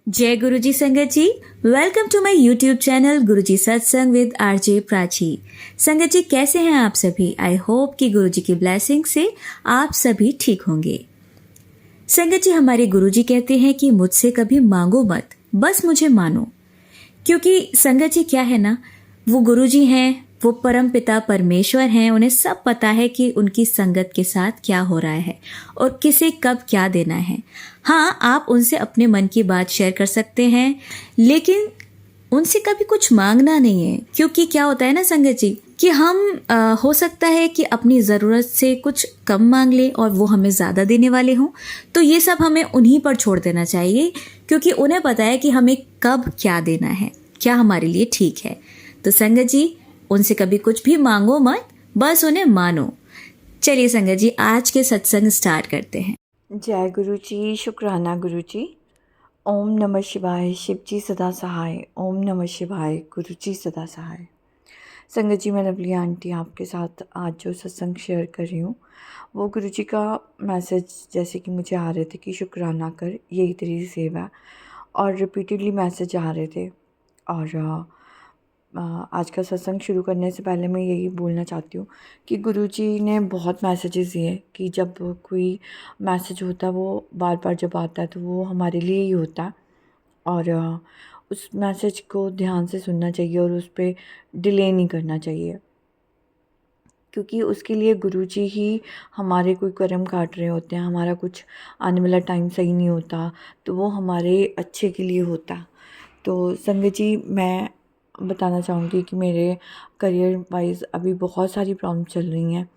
जय गुरुजी संगत जी। Welcome to my YouTube channel Guruji Satsang with RJ Prachi. संगत जी, कैसे हैं आप सभी? आई होप कि गुरुजी की ब्लेसिंग से आप सभी ठीक होंगे। संगत जी, हमारे गुरुजी कहते हैं कि मुझसे कभी मांगो मत, बस मुझे मानो। क्योंकि संगत जी क्या है ना, वो गुरुजी हैं, वो परम पिता परमेश्वर हैं। उन्हें सब पता है कि उनकी संगत के साथ क्या हो रहा है और किसे कब क्या देना है। हाँ, आप उनसे अपने मन की बात शेयर कर सकते हैं, लेकिन उनसे कभी कुछ मांगना नहीं है। क्योंकि क्या होता है ना संगत जी, कि हम हो सकता है कि अपनी ज़रूरत से कुछ कम मांग लें और वो हमें ज़्यादा देने वाले हों। तो ये सब हमें उन्हीं पर छोड़ देना चाहिए, क्योंकि उन्हें पता है कि हमें कब क्या देना है, क्या हमारे लिए ठीक है। तो संगत जी, उनसे कभी कुछ भी मांगो मत, बस उन्हें मानो। चलिए संगत जी, आज के सत्संग स्टार्ट करते हैं। जय गुरु जी, शुक्राना गुरु जी। ओम नमः शिवाय, शिव जी सदा सहाय। ओम नमः शिवाय, गुरु जी सदा सहाय। संगत जी, मैं लवली आंटी आपके साथ आज जो सत्संग शेयर कर रही हूँ, वो गुरु जी का मैसेज जैसे कि मुझे आ रहे थे कि शुक्राना कर, यही तेरी सेवा। और रिपीटेडली मैसेज आ रहे थे। और आज का सत्संग शुरू करने से पहले मैं यही बोलना चाहती हूँ कि गुरुजी ने बहुत मैसेजेस दिए कि जब कोई मैसेज होता है वो बार बार जब आता है तो वो हमारे लिए ही होता है। और उस मैसेज को ध्यान से सुनना चाहिए और उस पर डिले नहीं करना चाहिए, क्योंकि उसके लिए गुरुजी ही हमारे कोई कर्म काट रहे होते हैं। हमारा कुछ आने वाला टाइम सही नहीं होता तो वो हमारे अच्छे के लिए होता। तो संगत जी, मैं बताना चाहूँगी कि मेरे करियर वाइज अभी बहुत सारी प्रॉब्लम चल रही हैं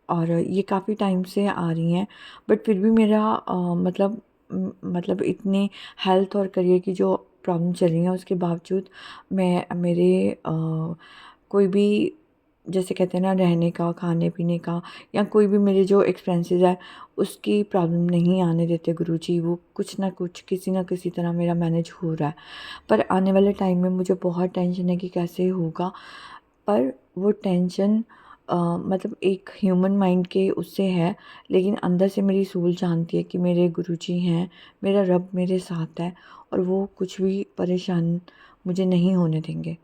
और ये काफ़ी टाइम से आ रही हैं। बट फिर भी मेरा मतलब इतने हेल्थ और करियर की जो प्रॉब्लम चल रही हैं उसके बावजूद मैं मेरे कोई भी, जैसे कहते हैं ना, रहने का, खाने पीने का या कोई भी मेरे जो एक्सपेंसेस है उसकी प्रॉब्लम नहीं आने देते गुरुजी। वो कुछ ना कुछ किसी ना किसी तरह मेरा मैनेज हो रहा है। पर आने वाले टाइम में मुझे बहुत टेंशन है कि कैसे होगा। पर वो टेंशन मतलब एक ह्यूमन माइंड के उससे है, लेकिन अंदर से मेरी सोल जानती है कि मेरे गुरुजी हैं, मेरा रब मेरे साथ है और वो कुछ भी परेशान मुझे नहीं होने देंगे।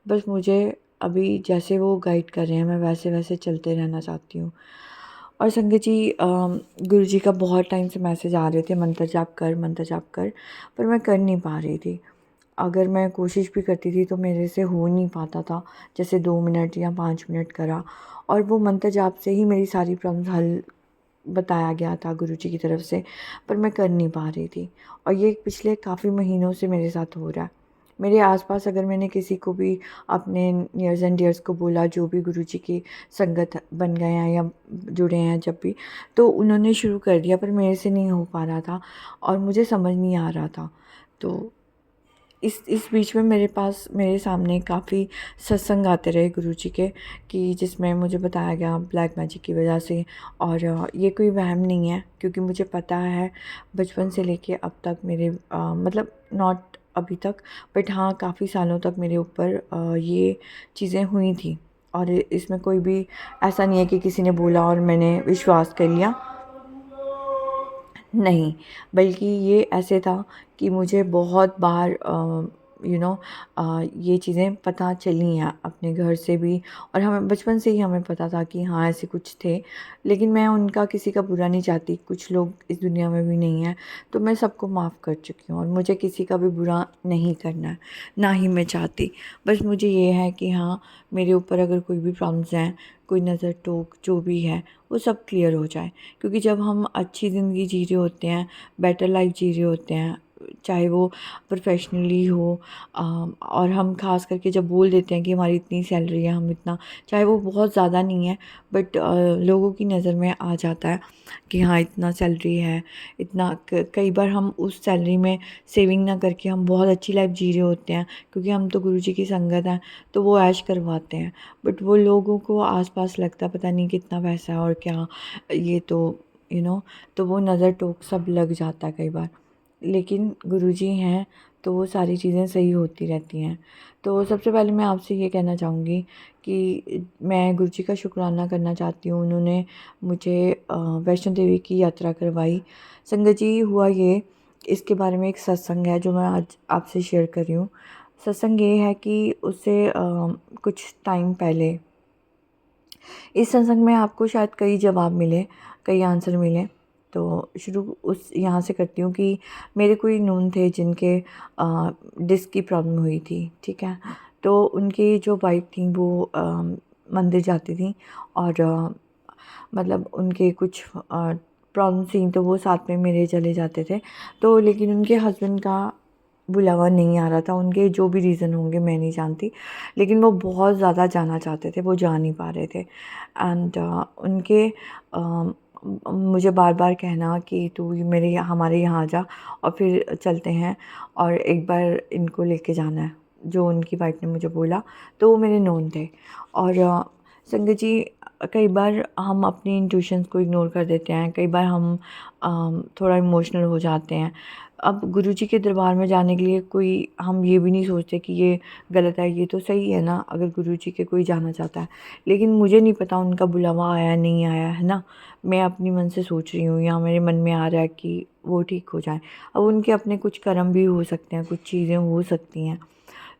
बस मुझे अभी जैसे वो गाइड कर रहे हैं मैं वैसे वैसे चलते रहना चाहती हूँ। और संगत जी, गुरुजी का बहुत टाइम से मैसेज आ रहे थे, मंत्र जाप कर, मंत्र जाप कर, पर मैं कर नहीं पा रही थी। अगर मैं कोशिश भी करती थी तो मेरे से हो नहीं पाता था। जैसे 2 मिनट या 5 मिनट करा और वो मंत्र जाप से ही मेरी सारी प्रॉब्लम्स हल बताया गया था गुरुजी की तरफ से, पर मैं कर नहीं पा रही थी। और ये पिछले काफ़ी महीनों से मेरे साथ हो रहा है। मेरे आसपास अगर मैंने किसी को भी, अपने नियर्स एंड डियर्स को बोला जो भी गुरुजी की संगत बन गए हैं या जुड़े हैं जब भी, तो उन्होंने शुरू कर दिया पर मेरे से नहीं हो पा रहा था और मुझे समझ नहीं आ रहा था। तो इस बीच में मेरे सामने काफ़ी सत्संग आते रहे गुरुजी के, कि जिसमें मुझे बताया गया ब्लैक मैजिक की वजह से। और ये कोई वहम नहीं है, क्योंकि मुझे पता है बचपन से लेके अब तक मेरे मतलब नॉट अभी तक, बट हाँ काफ़ी सालों तक मेरे ऊपर ये चीज़ें हुई थी। और इसमें कोई भी ऐसा नहीं है कि किसी ने बोला और मैंने विश्वास कर लिया, नहीं। बल्कि ये ऐसे था कि मुझे बहुत बार ये चीज़ें पता चली हैं अपने घर से भी, और हमें बचपन से ही हमें पता था कि हाँ ऐसे कुछ थे। लेकिन मैं उनका किसी का बुरा नहीं चाहती, कुछ लोग इस दुनिया में भी नहीं हैं, तो मैं सबको माफ़ कर चुकी हूँ और मुझे किसी का भी बुरा नहीं करना है, ना ही मैं चाहती। बस मुझे ये है कि हाँ, मेरे ऊपर अगर कोई भी प्रॉब्लम्स हैं, कोई नज़र टोक जो भी है, वो सब क्लियर हो जाए। क्योंकि जब हम अच्छी ज़िंदगी जी रहे होते हैं, बेटर लाइफ जी रहे होते हैं, चाहे वो प्रोफेशनली हो, और हम खास करके जब बोल देते हैं कि हमारी इतनी सैलरी है, हम इतना, चाहे वो बहुत ज़्यादा नहीं है, बट लोगों की नज़र में आ जाता है कि हाँ इतना सैलरी है, इतना। कई बार हम उस सैलरी में सेविंग ना करके हम बहुत अच्छी लाइफ जी रहे होते हैं, क्योंकि हम तो गुरुजी की संगत हैं, तो वो ऐश करवाते हैं। बट वो लोगों को आसपास लगता पता नहीं कितना पैसा है और क्या, ये तो तो वो नज़र टोक सब लग जाता है कई बार। लेकिन गुरुजी हैं तो वो सारी चीज़ें सही होती रहती हैं। तो सबसे पहले मैं आपसे ये कहना चाहूँगी कि मैं गुरुजी का शुक्राना करना चाहती हूँ। उन्होंने मुझे वैष्णो देवी की यात्रा करवाई। संगत जी, हुआ ये इसके बारे में एक सत्संग है जो मैं आज आपसे शेयर कर रही हूँ। सत्संग ये है कि उससे कुछ टाइम पहले इस सत्संग में आपको शायद कई जवाब मिले, कई आंसर मिले। तो शुरू उस यहाँ से करती हूँ कि मेरे कोई नून थे जिनके डिस्क की प्रॉब्लम हुई थी, ठीक है। तो उनकी जो वाइफ थी वो मंदिर जाती थी और मतलब उनके कुछ प्रॉब्लम थी तो वो साथ में मेरे चले जाते थे। तो लेकिन उनके हस्बैंड का बुलावा नहीं आ रहा था, उनके जो भी रीज़न होंगे मैं नहीं जानती, लेकिन वो बहुत ज़्यादा जाना चाहते थे, वो जा नहीं पा रहे थे। एंड उनके मुझे बार बार कहना कि तू मेरे हमारे यहाँ आ जा और फिर चलते हैं और एक बार इनको लेके जाना है, जो उनकी वाइफ ने मुझे बोला। तो वो मेरे नोन थे। और संगत जी, कई बार हम अपनी इंट्यूशंस को इग्नोर कर देते हैं, कई बार हम थोड़ा इमोशनल हो जाते हैं। अब गुरुजी के दरबार में जाने के लिए कोई हम ये भी नहीं सोचते कि ये गलत है, ये तो सही है ना, अगर गुरुजी के कोई जाना चाहता है। लेकिन मुझे नहीं पता उनका बुलावा आया नहीं आया, है ना। मैं अपनी मन से सोच रही हूँ या मेरे मन में आ रहा है कि वो ठीक हो जाए। अब उनके अपने कुछ कर्म भी हो सकते हैं, कुछ चीज़ें हो सकती हैं।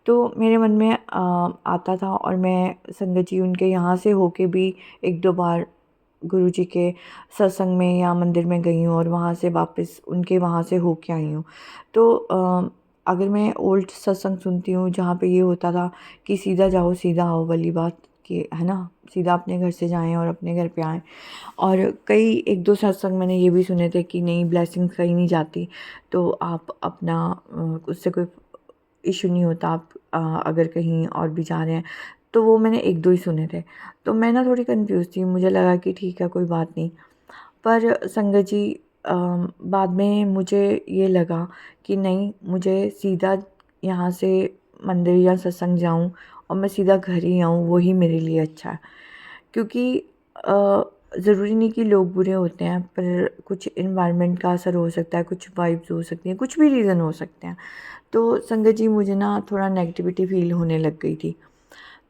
तो मेरे मन में आता था और मैं संगत जी उनके यहाँ से होके भी एक दो बार गुरुजी के सत्संग में या मंदिर में गई हूँ और वहाँ से वापस उनके वहाँ से होके आई हूँ। तो अगर मैं ओल्ड सत्संग सुनती हूँ जहाँ पे ये होता था कि सीधा जाओ सीधा आओ वाली बात, कि है ना, सीधा अपने घर से जाएं और अपने घर पे आएँ। और कई एक दो सत्संग मैंने ये भी सुने थे कि नहीं, ब्लेसिंग्स कहीं नहीं जाती, तो आप अपना उससे कोई इशू नहीं होता, आप अगर कहीं और भी जा रहे हैं। तो वो मैंने एक दो ही सुने थे। तो मैं ना थोड़ी कंफ्यूज थी, मुझे लगा कि ठीक है कोई बात नहीं। पर संगत जी बाद में मुझे ये लगा कि नहीं, मुझे सीधा यहाँ से मंदिर या सत्संग जाऊँ और मैं सीधा घर ही आऊँ, वही मेरे लिए अच्छा है। क्योंकि ज़रूरी नहीं कि लोग बुरे होते हैं, पर कुछ एनवायरनमेंट का असर हो सकता है, कुछ वाइब्स हो सकती हैं, कुछ भी रीज़न हो सकते हैं। तो संगत जी मुझे ना थोड़ा नेगेटिविटी फ़ील होने लग गई थी।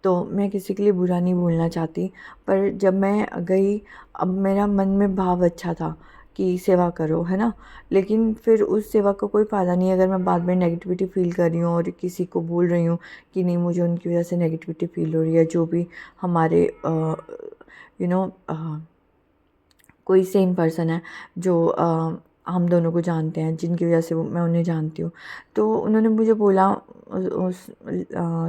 तो मैं किसी के लिए बुरा नहीं बोलना चाहती, पर जब मैं गई, अब मेरा मन में भाव अच्छा था कि सेवा करो, है ना। लेकिन फिर उस सेवा का कोई फ़ायदा नहीं अगर मैं बाद में नेगेटिविटी फ़ील कर रही हूँ और किसी को बोल रही हूँ कि नहीं, मुझे उनकी वजह से नेगेटिविटी फ़ील हो रही है। जो भी हमारे यू नो कोई सेम पर्सन है जो हम दोनों को जानते हैं, जिनकी वजह से मैं उन्हें जानती हूँ। तो उन्होंने मुझे बोला, उस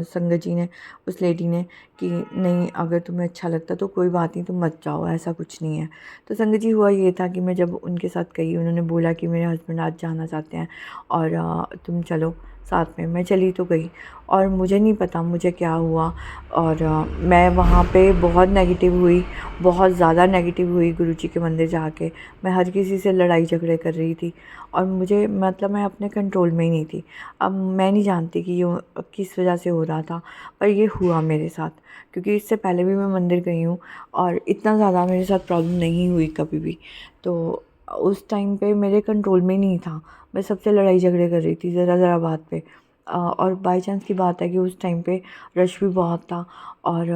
संगत जी ने, उस लेडी ने, कि नहीं, अगर तुम्हें अच्छा लगता तो कोई बात नहीं, तुम मत जाओ, ऐसा कुछ नहीं है। तो संगत जी हुआ ये था कि मैं जब उनके साथ गई, उन्होंने बोला कि मेरे हस्बैंड आज जाना चाहते हैं और तुम चलो साथ में। मैं चली तो गई और मुझे नहीं पता मुझे क्या हुआ। और मैं वहाँ पे बहुत नेगेटिव हुई, बहुत ज़्यादा नेगेटिव हुई गुरुजी के मंदिर जाके। मैं हर किसी से लड़ाई झगड़े कर रही थी और मुझे मतलब मैं अपने कंट्रोल में ही नहीं थी। अब मैं नहीं जानती कि ये किस वजह से हो रहा था, पर ये हुआ मेरे साथ। क्योंकि इससे पहले भी मैं मंदिर गई हूँ और इतना ज़्यादा मेरे साथ प्रॉब्लम नहीं हुई कभी भी। तो उस टाइम पे मेरे कंट्रोल में नहीं था, मैं सबसे लड़ाई झगड़े कर रही थी ज़रा ज़रा बात पे। और बाय चांस की बात है कि उस टाइम पे रश भी बहुत था और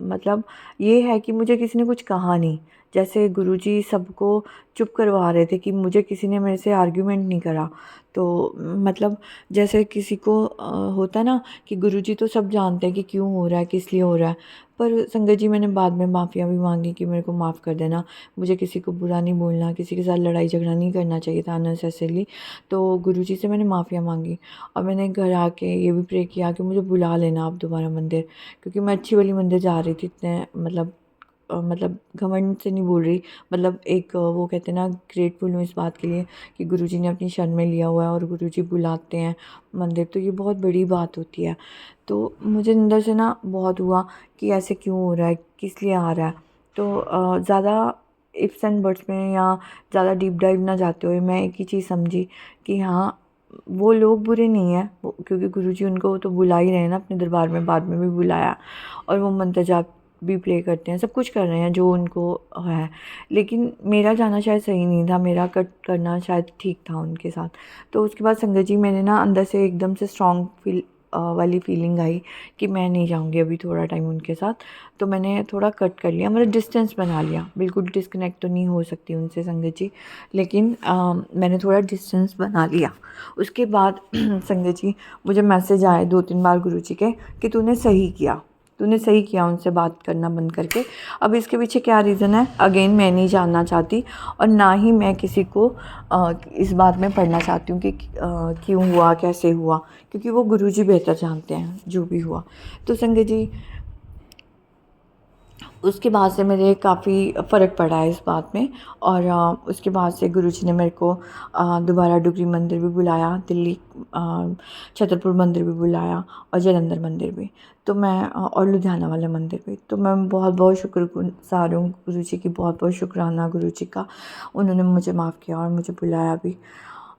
मतलब ये है कि मुझे किसी ने कुछ कहा नहीं। जैसे गुरुजी सबको चुप करवा रहे थे कि मुझे किसी ने मेरे से आर्ग्यूमेंट नहीं करा। तो मतलब जैसे किसी को होता है ना कि गुरुजी तो सब जानते हैं कि क्यों हो रहा है, किस लिए हो रहा है। पर संगत जी, मैंने बाद में माफ़िया भी मांगी कि मेरे को माफ़ कर देना, मुझे किसी को बुरा नहीं बोलना, किसी के साथ लड़ाई झगड़ा नहीं करना चाहिए था अननेसेसरीली। तो गुरुजी से मैंने माफ़िया मांगी और मैंने घर आके ये भी प्रे किया कि मुझे बुला लेना आप दोबारा मंदिर, क्योंकि मैं अच्छी वाली मंदिर जा रही थी। इतने मतलब घमंड से नहीं बोल रही, मतलब एक वो कहते हैं ना, ग्रेटफुल हूँ इस बात के लिए कि गुरुजी ने अपनी शरण में लिया हुआ है और गुरुजी बुलाते हैं मंदिर, तो ये बहुत बड़ी बात होती है। तो मुझे अंदर से ना बहुत हुआ कि ऐसे क्यों हो रहा है, किस लिए आ रहा है। तो ज़्यादा इफ्स एंड बट्स में या ज़्यादा डीप डाइव ना जाते हुए मैं एक ही चीज़ समझी कि हाँ, वो लोग बुरे नहीं हैं, क्योंकि गुरुजी उनको तो बुला ही रहे हैं ना अपने दरबार में, बाद में भी बुलाया और वो मंत्र जाप भी प्ले करते हैं, सब कुछ कर रहे हैं जो उनको है। लेकिन मेरा जाना शायद सही नहीं था, मेरा कट करना शायद ठीक था उनके साथ। तो उसके बाद संगत जी, मैंने ना अंदर से एकदम से स्ट्रॉन्ग फील वाली फीलिंग आई कि मैं नहीं जाऊँगी अभी थोड़ा टाइम उनके साथ, तो मैंने थोड़ा कट कर लिया, मतलब डिस्टेंस बना लिया। बिल्कुल डिस्कनेक्ट तो नहीं हो सकती उनसे संगत जी, लेकिन मैंने थोड़ा डिस्टेंस बना लिया। उसके बाद संगत जी मुझे मैसेज आए 2-3 बार गुरुजी के कि तूने सही किया उनसे बात करना बंद करके। अब इसके पीछे क्या रीज़न है अगेन मैं नहीं जानना चाहती, और ना ही मैं किसी को इस बात में पढ़ना चाहती हूँ कि क्यों हुआ, कैसे हुआ, क्योंकि वो गुरुजी बेहतर जानते हैं जो भी हुआ। तो संगत जी उसके बाद से मेरे काफ़ी फ़र्क पड़ा है इस बात में, और उसके बाद से गुरुजी ने मेरे को दोबारा डुगरी मंदिर भी बुलाया, दिल्ली छतरपुर मंदिर भी बुलाया, और जालंधर मंदिर भी, तो मैं और लुधियाना वाले मंदिर भी। तो मैं बहुत बहुत शुक्रगुज़ार हूँ गुरुजी की, बहुत बहुत शुक्राना गुरुजी का, उन्होंने मुझे माफ़ किया और मुझे बुलाया भी।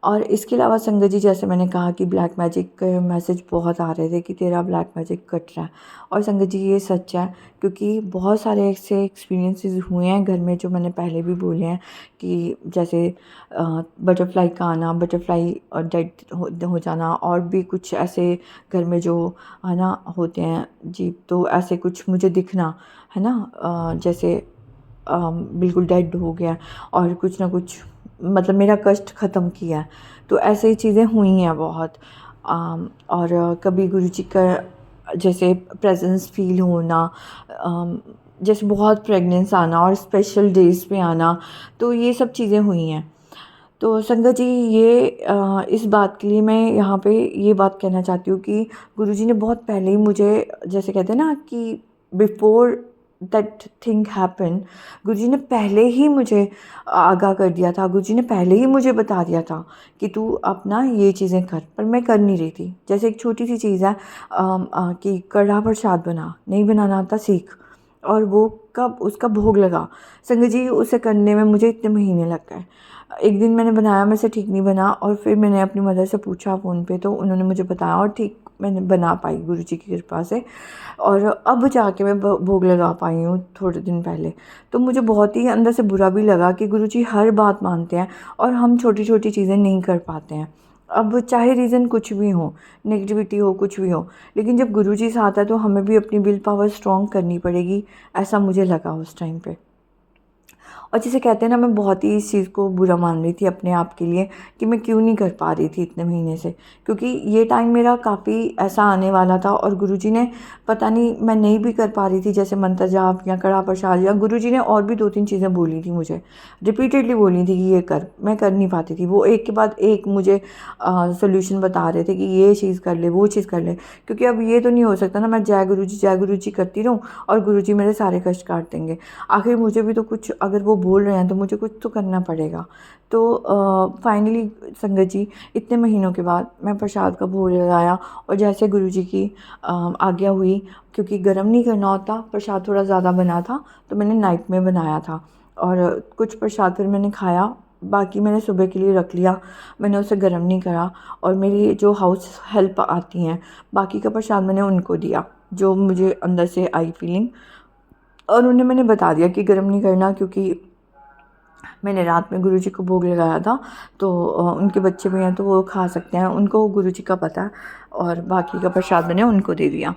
और इसके अलावा संगत जी जैसे मैंने कहा कि ब्लैक मैजिक के मैसेज बहुत आ रहे थे कि तेरा ब्लैक मैजिक कट रहा है, और संगत जी ये सच है, क्योंकि बहुत सारे ऐसे एक्सपीरियंसेस हुए हैं घर में जो मैंने पहले भी बोले हैं कि जैसे बटरफ्लाई का आना, बटरफ्लाई डेड हो जाना, और भी कुछ ऐसे घर में जो है ना होते हैं जी, तो ऐसे कुछ मुझे दिखना है ना, जैसे बिल्कुल डेड हो गया और कुछ ना कुछ मतलब मेरा कष्ट ख़त्म किया है। तो ऐसे ही चीज़ें हुई हैं बहुत। और कभी गुरुजी का जैसे प्रेजेंस फील होना, जैसे बहुत प्रेगनेंस आना और स्पेशल डेज़ पे आना, तो ये सब चीज़ें हुई हैं। तो संगत जी ये इस बात के लिए मैं यहाँ पे ये बात कहना चाहती हूँ कि गुरुजी ने बहुत पहले ही मुझे, जैसे कहते हैं ना कि बिफ़ोर दैट थिंग हैपन, गुरुजी ने पहले ही मुझे आगाह कर दिया था, गुरुजी ने पहले ही मुझे बता दिया था कि तू अपना ये चीज़ें कर, पर मैं कर नहीं रही थी। जैसे एक छोटी सी चीज़ है कि कढ़ा प्रसाद बना, नहीं बनाना आता सीख, और वो कब उसका भोग लगा संगत जी, उसे करने में मुझे इतने महीने लग गए। एक दिन मैंने बनाया, मेरे से ठीक नहीं बना, और फिर मैंने अपनी मदर से पूछा फ़ोन पे, तो उन्होंने मुझे बताया और ठीक मैंने बना पाई गुरुजी की कृपा से, और अब जाके मैं भोग लगा पाई हूँ थोड़े दिन पहले। तो मुझे बहुत ही अंदर से बुरा भी लगा कि गुरुजी हर बात मानते हैं और हम छोटी छोटी चीज़ें नहीं कर पाते हैं। अब चाहे रीज़न कुछ भी हो, नेगेटिविटी हो, कुछ भी हो, लेकिन जब गुरुजी साथ है तो हमें भी अपनी विल पावर स्ट्रॉन्ग करनी पड़ेगी, ऐसा मुझे लगा उस टाइम पे। और जिसे कहते हैं ना, मैं बहुत ही इस चीज़ को बुरा मान रही थी अपने आप के लिए कि मैं क्यों नहीं कर पा रही थी इतने महीने से, क्योंकि ये टाइम मेरा काफ़ी ऐसा आने वाला था, और गुरुजी ने पता नहीं मैं नहीं भी कर पा रही थी, जैसे मंत्र जाप या कड़ा प्रसाद, या गुरुजी ने और भी 2-3 चीज़ें बोली थी मुझे, रिपीटेडली बोली थी कि ये कर, मैं कर नहीं पाती थी। वो एक के बाद एक मुझे सोल्यूशन बता रहे थे कि ये चीज़ कर ले, वो चीज़ कर ले, क्योंकि अब ये तो नहीं हो सकता ना मैं जय गुरु जी करती रहूँ और गुरुजी मेरे सारे कष्ट काट देंगे। आखिर मुझे भी तो कुछ, अगर वो बोल रहे हैं तो मुझे कुछ तो करना पड़ेगा। तो फाइनली संगत जी इतने महीनों के बाद मैं प्रसाद का भोग लगाया, और जैसे गुरुजी की आज्ञा हुई, क्योंकि गर्म नहीं करना होता, प्रसाद थोड़ा ज़्यादा बना था तो मैंने नाइट में बनाया था, और कुछ प्रसाद फिर मैंने खाया, बाकी मैंने सुबह के लिए रख लिया, मैंने उसे गर्म नहीं करा। और मेरी जो हाउस हेल्प आती हैं, बाकी का प्रसाद मैंने उनको दिया, जो मुझे अंदर से आई फीलिंग, और उन्हें मैंने बता दिया कि गर्म नहीं करना, क्योंकि मैंने रात में गुरुजी को भोग लगाया था, तो उनके बच्चे भी हैं तो वो खा सकते हैं, उनको गुरुजी का पता है, और बाकी का प्रसाद मैंने उनको दे दिया।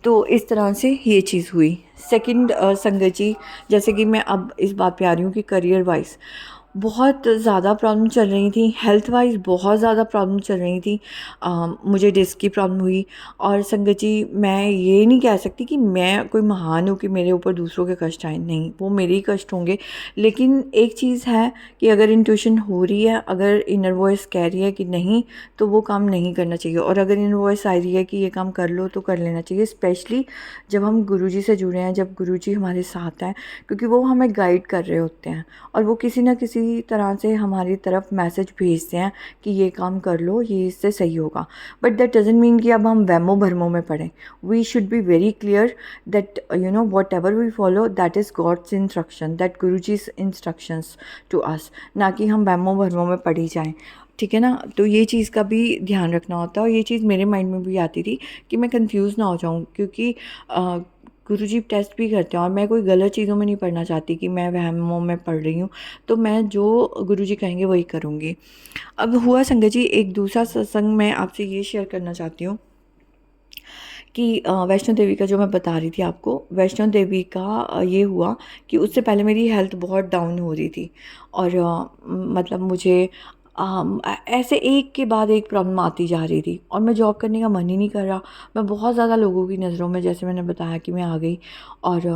तो इस तरह से ये चीज़ हुई। सेकंड संगत जी, जैसे कि मैं अब इस बात पे आ रही हूँ कि करियर वाइज बहुत ज़्यादा प्रॉब्लम चल रही थी, हेल्थ वाइज बहुत ज़्यादा प्रॉब्लम चल रही थी। मुझे डिस्क की प्रॉब्लम हुई, और संगत जी मैं ये नहीं कह सकती कि मैं कोई महान हूँ कि मेरे ऊपर दूसरों के कष्ट आए, नहीं, वो मेरे ही कष्ट होंगे। लेकिन एक चीज़ है कि अगर इंट्यूशन हो रही है, अगर इनर वॉइस कह रही है कि नहीं, तो वो काम नहीं करना चाहिए, और अगर इनर वॉइस आ रही है कि ये काम कर लो तो कर लेना चाहिए, स्पेशली जब हम गुरुजी से जुड़े हैं, जब गुरुजी हमारे साथ हैं, क्योंकि वो हमें गाइड कर रहे होते हैं, और वो किसी ना किसी तरह से हमारी तरफ मैसेज भेजते हैं कि ये काम कर लो, ये इससे सही होगा। बट दैट डजंट मीन कि अब हम वहमो भरमों में पड़ें। We should be very clear that whatever we follow, that is God's instruction, that Guruji's instructions to us, ना कि हम वहमो भरमों में पड़ी जाएं। ठीक है ना, तो ये चीज़ का भी ध्यान रखना होता है, और ये चीज़ मेरे माइंड में भी आती थी कि मैं कंफ्यूज ना हो जाऊँ, क्योंकि गुरुजी टेस्ट भी करते हैं, और मैं कोई गलत चीज़ों में नहीं पढ़ना चाहती कि मैं वहमों में पढ़ रही हूँ, तो मैं जो गुरुजी कहेंगे वही करूँगी। अब हुआ संगत जी, एक दूसरा सत्संग मैं आपसे ये शेयर करना चाहती हूँ कि वैष्णो देवी का जो मैं बता रही थी आपको, वैष्णो देवी का ये हुआ कि उससे पहले मेरी हेल्थ बहुत डाउन हो रही थी और मतलब मुझे ऐसे एक के बाद एक प्रॉब्लम आती जा रही थी और मैं जॉब करने का मन ही नहीं कर रहा। मैं बहुत ज़्यादा लोगों की नज़रों में, जैसे मैंने बताया कि मैं आ गई और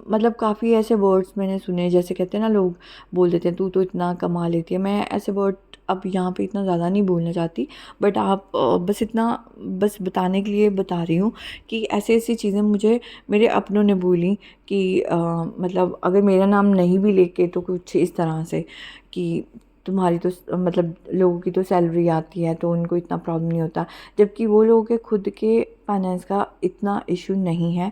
मतलब काफ़ी ऐसे वर्ड्स मैंने सुने, जैसे कहते हैं ना, लोग बोल देते हैं तू तो इतना कमा लेती है। मैं ऐसे वर्ड अब यहाँ पे इतना ज़्यादा नहीं बोलना चाहती, बट आप बस इतना बस बताने के लिए बता रही हूँ कि ऐसी-ऐसी चीज़ें मुझे मेरे अपनों ने बोली कि मतलब अगर मेरा नाम नहीं भी लेके तो कुछ इस तरह से कि तुम्हारी तो मतलब लोगों की तो सैलरी आती है तो उनको इतना प्रॉब्लम नहीं होता, जबकि वो लोगों के खुद के फाइनेंस का इतना इशू नहीं है।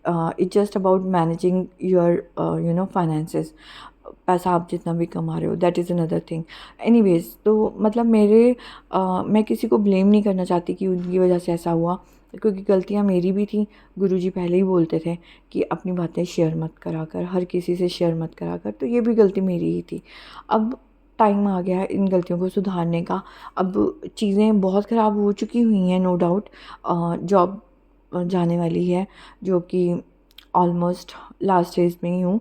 It's just about managing your finances. पैसा आप जितना भी कमा रहे हो, that is another thing. Anyways, तो मतलब मैं किसी को ब्लेम नहीं करना चाहती कि उनकी वजह से ऐसा हुआ, क्योंकि गलतियाँ मेरी भी थी। गुरुजी पहले ही बोलते थे कि अपनी बातें शेयर मत करा कर, हर किसी से शेयर मत करा कर, तो ये भी गलती मेरी ही थी। अब टाइम आ गया है इन गलतियों को सुधारने का। अब चीज़ें बहुत ख़राब हो चुकी हुई हैं, नो डाउट। जॉब जाने वाली है, जो कि ऑलमोस्ट लास्ट स्टेज में ही हूँ,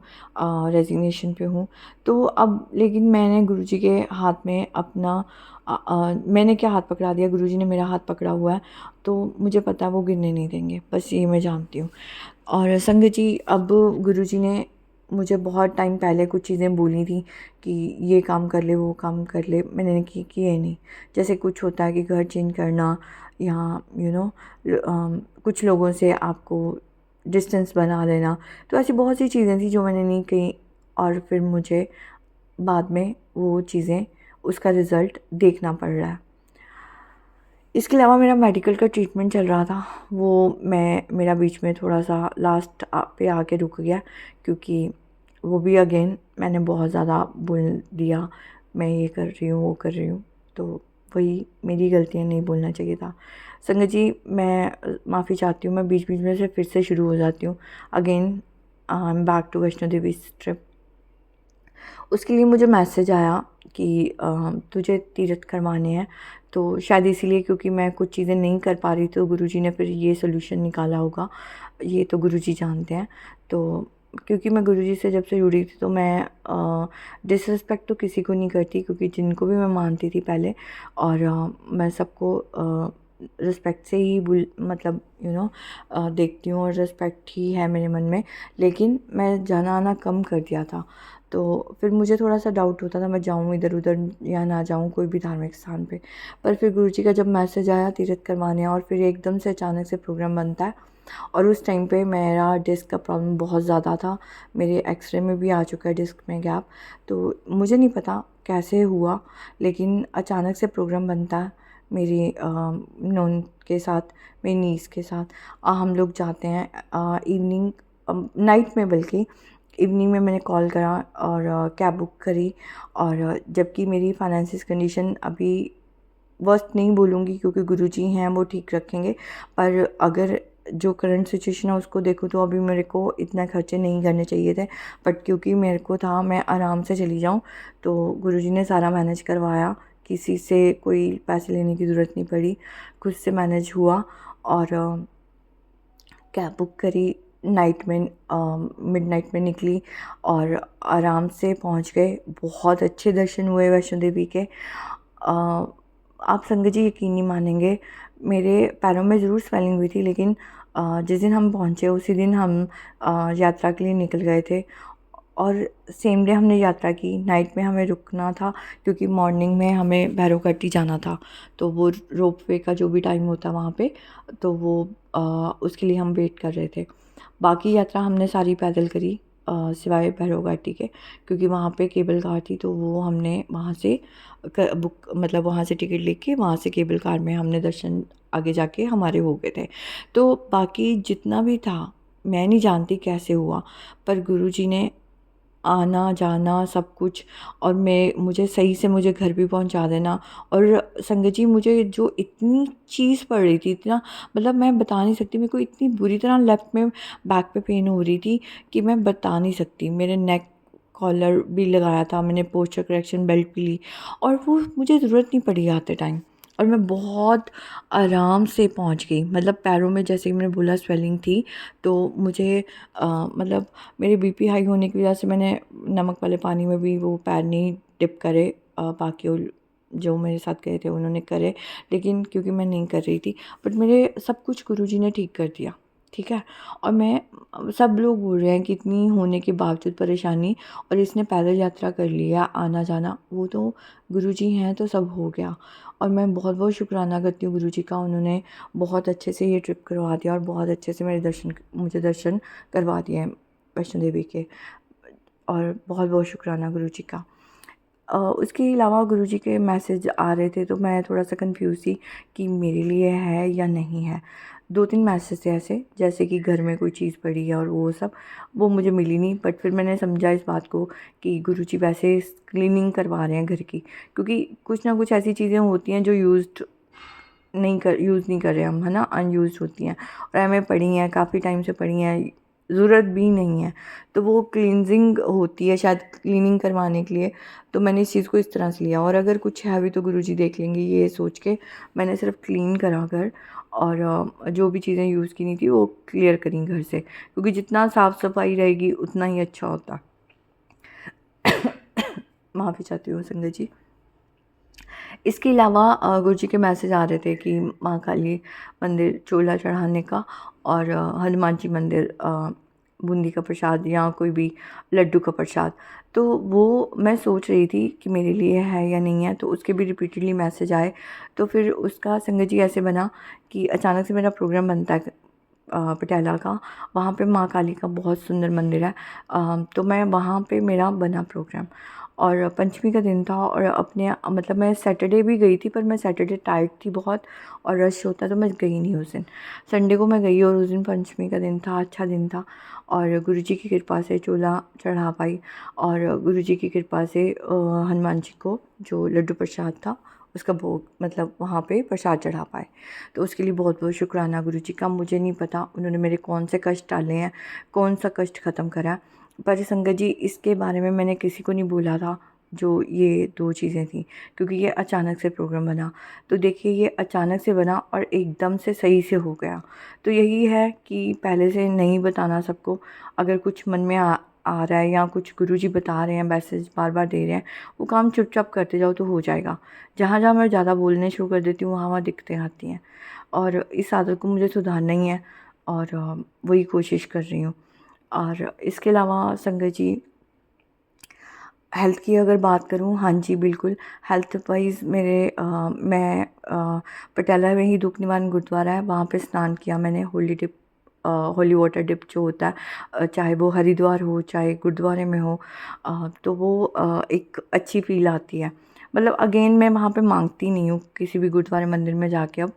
रेज़िग्नेशन पे हूँ। तो अब लेकिन मैंने गुरुजी के हाथ में अपना मैंने क्या हाथ पकड़ा दिया, गुरुजी ने मेरा हाथ पकड़ा हुआ है, तो मुझे पता है वो गिरने नहीं देंगे, बस ये मैं जानती हूँ। और संगत जी, अब गुरुजी ने मुझे बहुत टाइम पहले कुछ चीज़ें बोली थी कि ये काम कर ले, वो काम कर ले, मैंने किए नहीं। जैसे कुछ होता है कि घर चेंज करना या कुछ लोगों से आपको डिस्टेंस बना लेना, तो ऐसी बहुत सी चीज़ें थी जो मैंने नहीं कही और फिर मुझे बाद में वो चीज़ें, उसका रिज़ल्ट देखना पड़ रहा है। इसके अलावा मेरा मेडिकल का ट्रीटमेंट चल रहा था, वो मेरा बीच में थोड़ा-सा लास्ट पे आके रुक गया, क्योंकि वो भी अगेन मैंने बहुत ज़्यादा बोल दिया, मैं ये कर रही हूँ, वो कर रही हूँ, तो वही मेरी गलती है, नहीं बोलना चाहिए था। संगत जी, मैं माफ़ी चाहती हूँ, मैं बीच-बीच में से फिर से शुरू हो जाती हूँ। Again I am back to Vaishno Devi trip. उसके लिए मुझे मैसेज आया कि तुझे तीर्थ करवाने हैं, तो शायद इसीलिए, क्योंकि मैं कुछ चीज़ें नहीं कर पा रही, तो गुरुजी ने फिर ये सॉल्यूशन निकाला होगा, ये तो गुरुजी जानते हैं। तो क्योंकि मैं गुरुजी से जब से जुड़ी थी, तो मैं डिसरिस्पेक्ट तो किसी को नहीं करती, क्योंकि जिनको भी मैं मानती थी पहले, और मैं सबको रिस्पेक्ट से ही मतलब देखती हूँ, और रिस्पेक्ट ही है मेरे मन में। लेकिन मैं जाना आना कम कर दिया था, तो फिर मुझे थोड़ा-सा डाउट होता था, मैं जाऊँ इधर-उधर या ना जाऊँ कोई भी धार्मिक स्थान पे। पर फिर गुरुजी का जब मैसेज आया तीर्थ करवाने, और फिर एकदम से अचानक से प्रोग्राम बनता है, और उस टाइम पे मेरा डिस्क का प्रॉब्लम बहुत ज़्यादा था। मेरे एक्स-रे में भी आ चुका है डिस्क में गैप। तो मुझे नहीं पता कैसे हुआ, लेकिन अचानक से प्रोग्राम बनता है मेरी नॉन के साथ, मेरी नीस के साथ। हम लोग जाते हैं इवनिंग, नाइट में, बल्कि इवनिंग में मैंने कॉल करा और कैब बुक करी। और जबकि मेरी फाइनेंशियल कंडीशन अभी वर्स्ट नहीं बोलूँगी, क्योंकि गुरुजी हैं, वो ठीक रखेंगे, पर अगर जो करंट सिचुएशन है उसको देखूँ, तो अभी मेरे को इतना खर्चे नहीं करने चाहिए थे, बट क्योंकि मेरे को था मैं आराम से चली जाऊँ, तो गुरुजी ने सारा मैनेज करवाया। किसी से कोई पैसे लेने की ज़रूरत नहीं पड़ी, खुद से मैनेज हुआ। और कैब बुक करी, नाइट में मिडनाइट में निकली और आराम से पहुंच गए। बहुत अच्छे दर्शन हुए वैष्णो देवी के। आप संगत जी यकीन नहीं मानेंगे, मेरे पैरों में ज़रूर स्वेलिंग हुई थी, लेकिन जिस दिन हम पहुंचे उसी दिन हम यात्रा के लिए निकल गए थे, और सेम डे हमने यात्रा की। नाइट में हमें रुकना था, क्योंकि मॉर्निंग में हमें भैरवघाटी जाना था, तो वो रोपवे का जो भी टाइम होता है वहाँ पे, तो वो उसके लिए हम वेट कर रहे थे। बाकी यात्रा हमने सारी पैदल करी, सिवाय भैरवघाटी के, क्योंकि वहाँ पे केबल कार थी, तो वो हमने वहाँ से बुक, मतलब वहाँ से टिकट लेके वहाँ से केबल कार में हमने दर्शन आगे जाके हमारे हो गए थे। तो बाकी जितना भी था, मैं नहीं जानती कैसे हुआ, पर गुरुजी ने आना जाना सब कुछ, और मुझे सही से मुझे घर भी पहुंचा देना। और संगत जी, मुझे जो इतनी चीज़ पड़ रही थी, इतना मतलब मैं बता नहीं सकती, मेरे को इतनी बुरी तरह लेफ़्ट में बैक पे पेन हो रही थी कि मैं बता नहीं सकती। मेरे नेक कॉलर भी लगाया था मैंने, पोस्चर करेक्शन बेल्ट भी ली, और वो मुझे ज़रूरत नहीं पड़ी आते टाइम। और मैं बहुत आराम से पहुंच गई। मतलब पैरों में, जैसे कि मैंने बोला, स्वेलिंग थी, तो मुझे मतलब मेरे बीपी हाई होने की वजह से मैंने नमक वाले पानी में भी वो पैर नहीं डिप करे। बाकी जो मेरे साथ गए थे उन्होंने करे, लेकिन क्योंकि मैं नहीं कर रही थी, बट मेरे सब कुछ गुरुजी ने ठीक कर दिया। ठीक है। और मैं, सब लोग बोल रहे हैं कि इतनी होने के बावजूद परेशानी, और इसने पैदल यात्रा कर लिया, आना जाना, वो तो गुरुजी हैं तो सब हो गया। और मैं बहुत बहुत शुक्राना करती हूँ गुरुजी का। उन्होंने बहुत अच्छे से ये ट्रिप करवा दिया और बहुत अच्छे से मुझे दर्शन करवा दिए हैं वैष्णो देवी के। और बहुत बहुत शुक्राना गुरुजी का। उसके अलावा गुरुजी के मैसेज आ रहे थे, तो मैं थोड़ा सा कंफ्यूज थी कि मेरे लिए है या नहीं है। 2-3 मैसेज थे ऐसे, जैसे कि घर में कोई चीज़ पड़ी है और वो सब, वो मुझे मिली नहीं। बट फिर मैंने समझा इस बात को कि गुरुजी वैसे क्लीनिंग करवा रहे हैं घर की, क्योंकि कुछ ना कुछ ऐसी चीज़ें होती हैं जो यूज़ नहीं कर रहे हम, है ना, अनयूज़ होती हैं और हमें पड़ी हैं, काफ़ी टाइम से पड़ी हैं, ज़रूरत भी नहीं है, तो वो क्लींजिंग होती है शायद, क्लीनिंग करवाने के लिए। तो मैंने इस चीज़ को इस तरह से लिया, और अगर कुछ है भी तो गुरुजी देख लेंगे, ये सोच के मैंने सिर्फ क्लीन करा घर। और जो भी चीज़ें यूज़ की नहीं थी वो क्लियर करी घर से, क्योंकि जितना साफ़ सफाई रहेगी उतना ही अच्छा होता। माफ़ी चाहती हूँ संगत जी। इसके अलावा गुरुजी के मैसेज आ रहे थे कि माँ काली मंदिर चोला चढ़ाने का, और हनुमान जी मंदिर बूंदी का प्रसाद या कोई भी लड्डू का प्रसाद। तो वो मैं सोच रही थी कि मेरे लिए है या नहीं है, तो उसके भी रिपीटेडली मैसेज आए। तो फिर उसका संगत जी ऐसे बना कि अचानक से मेरा प्रोग्राम बनता है पटियाला का। वहाँ पे माँ काली का बहुत सुंदर मंदिर है। तो मैं वहाँ पे मेरा बना प्रोग्राम, और पंचमी का दिन था, और अपने मतलब मैं सैटरडे भी गई थी, पर मैं सैटरडे टाइट थी बहुत और रश होता, तो मैं गई नहीं उस दिन। संडे को मैं गई और उस दिन पंचमी का दिन था, अच्छा दिन था, और गुरुजी की कृपा से चोला चढ़ा पाई, और गुरुजी की कृपा से हनुमान जी को जो लड्डू प्रसाद था उसका भोग, मतलब वहाँ पे प्रसाद चढ़ा पाए। तो उसके लिए बहुत बहुत शुक्राना गुरुजी का। मुझे नहीं पता उन्होंने मेरे कौन से कष्ट टाले हैं, कौन सा कष्ट ख़त्म करा है, पर संगत जी इसके बारे में मैंने किसी को नहीं बोला था जो ये 2 चीज़ें थी, क्योंकि ये अचानक से प्रोग्राम बना। तो देखिए ये अचानक से बना और एकदम से सही से हो गया। तो यही है कि पहले से नहीं बताना सबको। अगर कुछ मन में आ रहा है, या कुछ गुरुजी बता रहे हैं, मैसेज बार बार दे रहे हैं, वो काम चुपचाप करते जाओ तो हो जाएगा। जहाँ जहाँ मैं ज़्यादा बोलने शुरू कर देती हूँ वहाँ वहाँ दिक्कतें आती हैं, और इस आदत को मुझे सुधारना ही है, और वही कोशिश कर रही हूँ। और इसके अलावा संगत जी, हेल्थ की अगर बात करूँ, हाँ जी बिल्कुल, हेल्थ वाइज़ मेरे मैं पटियाला में ही दुख निवारण गुरुद्वारा है, वहाँ पे स्नान किया मैंने, होली वाटर डिप जो होता है, चाहे वो हरिद्वार हो चाहे गुरुद्वारे में हो, तो वो एक अच्छी फ़ील आती है। मतलब अगेन मैं वहाँ पे मांगती नहीं हूँ किसी भी गुरुद्वारे मंदिर में जाके। अब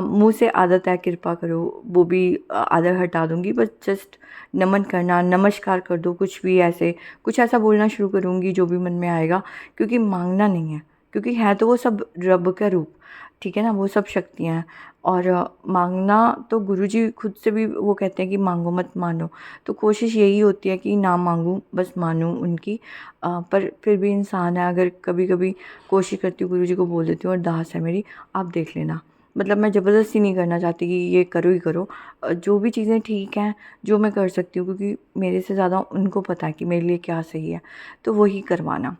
मुँह से आदत है कृपा करो, वो भी आदत हटा दूँगी, बस जस्ट नमन करना, नमस्कार कर दो, कुछ भी ऐसे, कुछ ऐसा बोलना शुरू करूँगी जो भी मन में आएगा, क्योंकि मांगना नहीं है, क्योंकि है तो वो सब रब का रूप, ठीक है ना, वो सब शक्तियाँ हैं। और मांगना तो गुरुजी खुद से भी वो कहते हैं कि मांगो मत मानो। तो कोशिश यही होती है कि ना मांगूं, बस मानूं उनकी। पर फिर भी इंसान है, अगर कभी कभी कोशिश करती हूँ गुरुजी को बोल देती हूँ, अरदास है मेरी, आप देख लेना। मतलब मैं ज़बरदस्ती नहीं करना चाहती कि ये करो ही करो। जो भी चीज़ें ठीक हैं, जो मैं कर सकती हूँ, क्योंकि मेरे से ज़्यादा उनको पता है कि मेरे लिए क्या सही है, तो वही करवाना।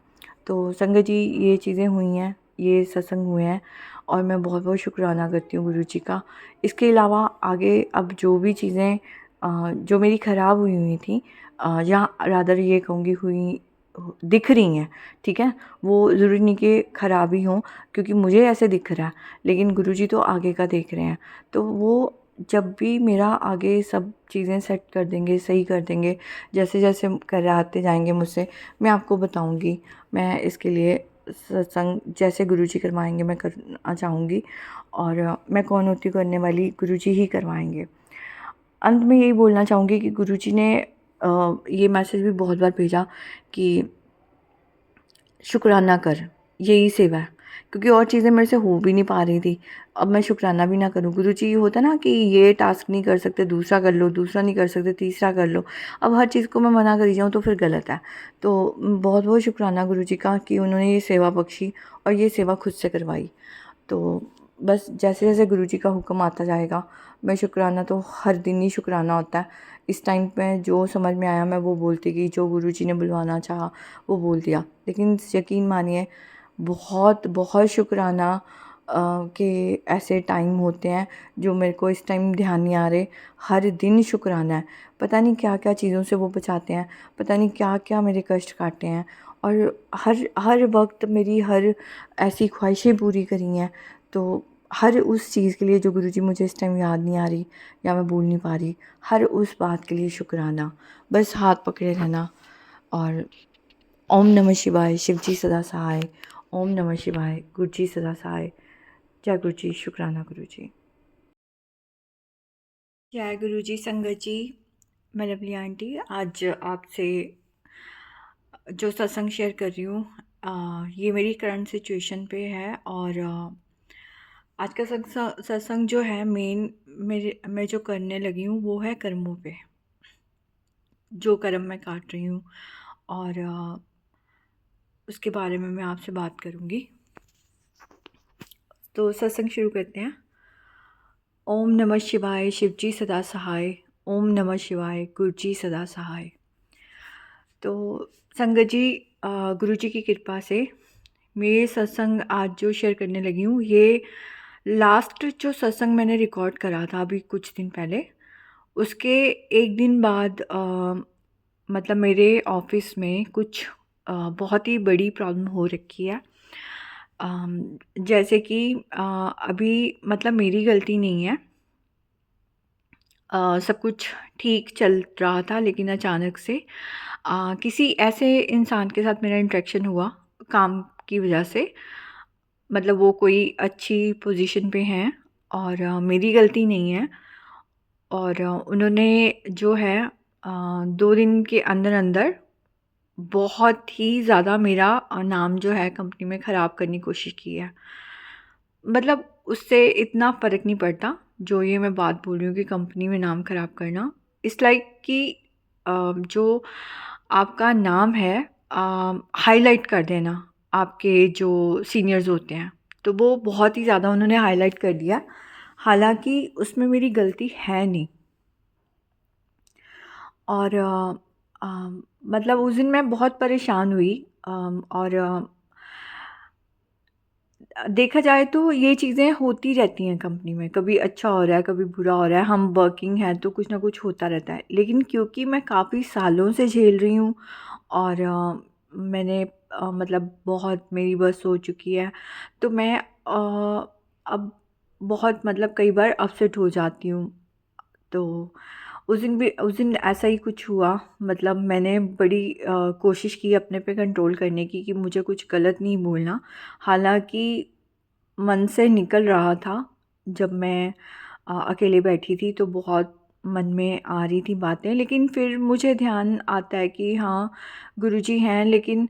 तो संगत जी ये चीज़ें हुई हैं, ये सत्संग हुए हैं, और मैं बहुत बहुत शुक्राना करती हूँ गुरुजी का। इसके अलावा आगे अब जो भी चीज़ें जो मेरी ख़राब हुई हुई थी, या रादर ये कहूँगी हुई दिख रही हैं, ठीक है, वो ज़रूरी नहीं कि ख़राब ही हों, क्योंकि मुझे ऐसे दिख रहा है, लेकिन गुरुजी तो आगे का देख रहे हैं। तो वो जब भी मेरा आगे सब चीज़ें सेट कर देंगे, सही कर देंगे, जैसे जैसे कराते जाएंगे मुझसे, मैं आपको बताऊंगी। मैं इसके लिए सत्संग जैसे गुरुजी करवाएंगे मैं करना चाहूँगी, और मैं कौन होती हूँ करने वाली, गुरुजी ही करवाएंगे। अंत में यही बोलना चाहूँगी कि गुरुजी ने ये मैसेज भी बहुत बार भेजा कि शुक्राना कर, यही सेवा है, क्योंकि और चीज़ें मेरे से हो भी नहीं पा रही थी। अब मैं शुक्राना भी ना करूँ, गुरुजी ये होता है ना कि ये टास्क नहीं कर सकते दूसरा कर लो, दूसरा नहीं कर सकते तीसरा कर लो। अब हर चीज़ को मैं मना करी जाऊँ तो फिर गलत है। तो बहुत बहुत शुक्राना गुरुजी का कि उन्होंने ये सेवा बख्शी और ये सेवा खुद से करवाई। तो बस जैसे जैसे गुरुजी का हुक्म आता जाएगा, मैं शुक्राना तो हर दिन ही शुक्राना होता है। इस टाइम पे जो समझ में आया मैं वो बोलती गई, जो गुरुजी ने बुलवाना चाहा वो बोल दिया। लेकिन यकीन मानिए बहुत बहुत शुक्राना कि ऐसे टाइम होते हैं जो मेरे को इस टाइम ध्यान नहीं आ रहे। हर दिन शुक्राना है। पता नहीं क्या क्या चीज़ों से वो बचाते हैं, पता नहीं क्या क्या मेरे कष्ट काटे हैं, और हर हर वक्त मेरी हर ऐसी ख्वाहिशें पूरी करी हैं। तो हर उस चीज़ के लिए जो गुरुजी मुझे इस टाइम याद नहीं आ रही या मैं बोल नहीं पा रही, हर उस बात के लिए शुक्राना। बस हाथ पकड़े रहना और ओम नमः शिवाय, शिव जी सदा सहाय। ओम नमः शिवाय, गुरु जी सदा सहाय। जय गुरु जी, शुक्राना गुरु जी। जय गुरु जी, संगत जी, मैं लवली आंटी आज आपसे जो सत्संग शेयर कर रही हूँ, ये मेरी करंट सिचुएशन पे है। और आज का सत्संग जो है मेन मेरे मैं जो करने लगी हूँ वो है कर्मों पे, जो कर्म मैं काट रही हूँ, और उसके बारे में मैं आपसे बात करूँगी। तो सत्संग शुरू करते हैं। ओम नमः शिवाय, शिव जी सदा सहाय। ओम नमः शिवाय, गुरु जी सदा सहाय। तो संगत जी, गुरु जी की कृपा से मेरे सत्संग आज जो शेयर करने लगी हूँ, ये लास्ट जो सत्संग मैंने रिकॉर्ड करा था अभी कुछ दिन पहले, उसके एक दिन बाद मतलब मेरे ऑफिस में कुछ बहुत ही बड़ी प्रॉब्लम हो रखी है। जैसे कि अभी मतलब मेरी गलती नहीं है, सब कुछ ठीक चल रहा था, लेकिन अचानक से किसी ऐसे इंसान के साथ मेरा इंटरेक्शन हुआ काम की वजह से। मतलब वो कोई अच्छी पोजीशन पे हैं और मेरी गलती नहीं है, और उन्होंने जो है 2 दिन के अंदर अंदर बहुत ही ज़्यादा मेरा नाम जो है कंपनी में ख़राब करने की कोशिश की है। मतलब उससे इतना फ़र्क नहीं पड़ता, जो ये मैं बात बोल रही हूँ कि कंपनी में नाम ख़राब करना, इट्स लाइक कि जो आपका नाम है हाइलाइट कर देना आपके जो सीनियर्स होते हैं, तो वो बहुत ही ज़्यादा उन्होंने हाइलाइट कर दिया, हालांकि उसमें मेरी गलती है नहीं। और मतलब उस दिन मैं बहुत परेशान हुई। और देखा जाए तो ये चीज़ें होती रहती हैं कंपनी में, कभी अच्छा हो रहा है, कभी बुरा हो रहा है, हम वर्किंग हैं तो कुछ ना कुछ होता रहता है। लेकिन क्योंकि मैं काफ़ी सालों से झेल रही हूँ और मैंने मतलब बहुत मेरी बस हो चुकी है, तो मैं अब बहुत मतलब कई बार अपसेट हो जाती हूँ। तो उस दिन ऐसा ही कुछ हुआ। मतलब मैंने बड़ी कोशिश की अपने पे कंट्रोल करने की कि मुझे कुछ गलत नहीं बोलना, हालांकि मन से निकल रहा था। जब मैं अकेले बैठी थी तो बहुत मन में आ रही थी बातें, लेकिन फिर मुझे ध्यान आता है कि हाँ गुरुजी हैं। लेकिन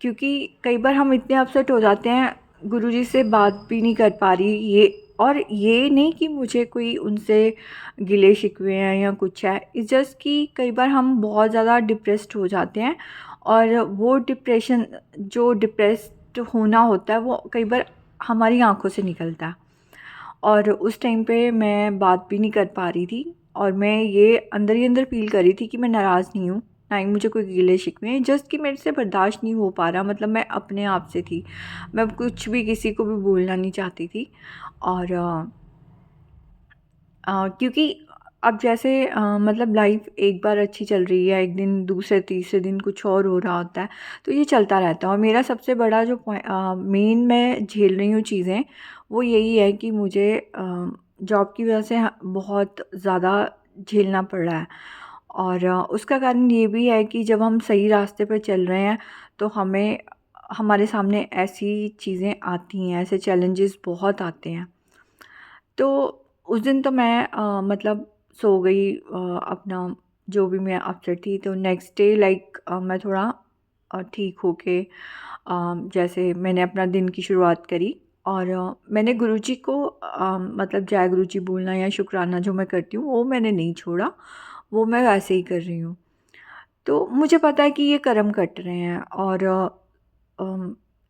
क्योंकि कई बार हम इतने अपसेट हो जाते हैं, गुरुजी से बात भी नहीं कर पा रही, ये और ये नहीं कि मुझे कोई उनसे गिले शिकवे हैं या कुछ है, इट्स जस्ट कि कई बार हम बहुत ज़्यादा डिप्रेस्ड हो जाते हैं, और वो डिप्रेशन जो डिप्रेस्ड होना होता है वो कई बार हमारी आंखों से निकलता है। और उस टाइम पे मैं बात भी नहीं कर पा रही थी, और मैं ये अंदर ही अंदर फ़ील कर रही थी कि मैं नाराज़ नहीं हूँ, ना ही मुझे कोई गिले शिकवे हैं, जस्ट कि मेरे से बर्दाश्त नहीं हो पा रहा। मतलब मैं अपने आप से थी, मैं कुछ भी किसी को भी बोलना नहीं चाहती थी। और क्योंकि अब जैसे मतलब लाइफ एक बार अच्छी चल रही है, एक दिन दूसरे तीसरे दिन कुछ और हो रहा होता है, तो ये चलता रहता है। और मेरा सबसे बड़ा जो मेन मैं झेल रही हूँ चीज़ें, वो यही है कि मुझे जॉब की वजह से बहुत ज़्यादा झेलना पड़ रहा है। और उसका कारण ये भी है कि जब हम सही रास्ते पर चल रहे हैं तो हमें हमारे सामने ऐसी चीज़ें आती हैं, ऐसे चैलेंजेस बहुत आते हैं। तो उस दिन तो मैं मतलब सो गई, अपना जो भी मैं अपसेट थी। तो नेक्स्ट डे लाइक मैं थोड़ा ठीक होके जैसे मैंने अपना दिन की शुरुआत करी, और मैंने गुरुजी को मतलब जय गुरुजी बोलना या शुक्राना जो मैं करती हूँ वो मैंने नहीं छोड़ा, वो मैं वैसे ही कर रही हूँ। तो मुझे पता है कि ये कर्म कट रहे हैं, और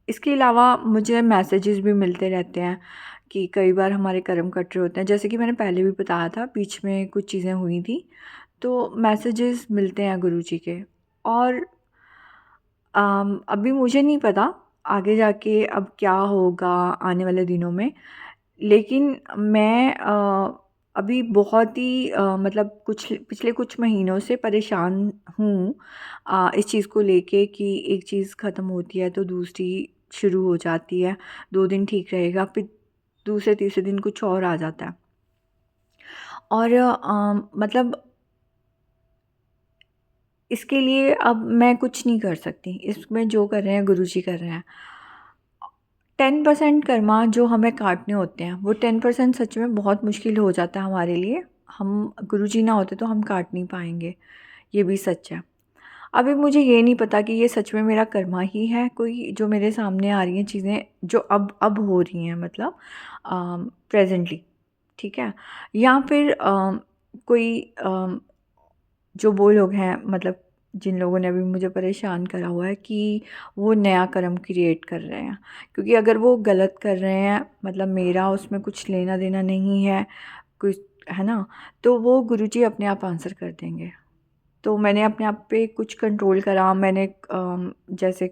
इसके अलावा मुझे मैसेजेस भी मिलते रहते हैं कि कई बार हमारे कर्म कट रहे होते हैं, जैसे कि मैंने पहले भी बताया था, बीच में कुछ चीज़ें हुई थी, तो मैसेजेस मिलते हैं गुरुजी के। और अभी मुझे नहीं पता आगे जाके अब क्या होगा आने वाले दिनों में, लेकिन मैं अभी बहुत ही मतलब कुछ पिछले कुछ महीनों से परेशान हूँ इस चीज़ को लेके कि एक चीज़ ख़त्म होती है तो दूसरी शुरू हो जाती है। 2 दिन ठीक रहेगा, फिर दूसरे तीसरे दिन कुछ और आ जाता है। और मतलब इसके लिए अब मैं कुछ नहीं कर सकती, इसमें जो कर रहे हैं गुरुजी कर रहे हैं। 10% कर्मा जो हमें काटने होते हैं, वो 10% सच में बहुत मुश्किल हो जाता है हमारे लिए। हम गुरुजी ना होते तो हम काट नहीं पाएँगे, ये भी सच है। अभी मुझे ये नहीं पता कि ये सच में मेरा कर्मा ही है कोई, जो मेरे सामने आ रही हैं चीज़ें, जो अब हो रही हैं, मतलब प्रेज़ेंटली, ठीक है? या फिर कोई जो वो लोग हैं, मतलब जिन लोगों ने अभी मुझे परेशान करा हुआ है कि वो नया कर्म क्रिएट कर रहे हैं। क्योंकि अगर वो गलत कर रहे हैं, मतलब मेरा उसमें कुछ लेना देना नहीं है, कुछ है ना, तो वो गुरुजी अपने आप आंसर कर देंगे। तो मैंने अपने आप पे कुछ कंट्रोल करा। मैंने जैसे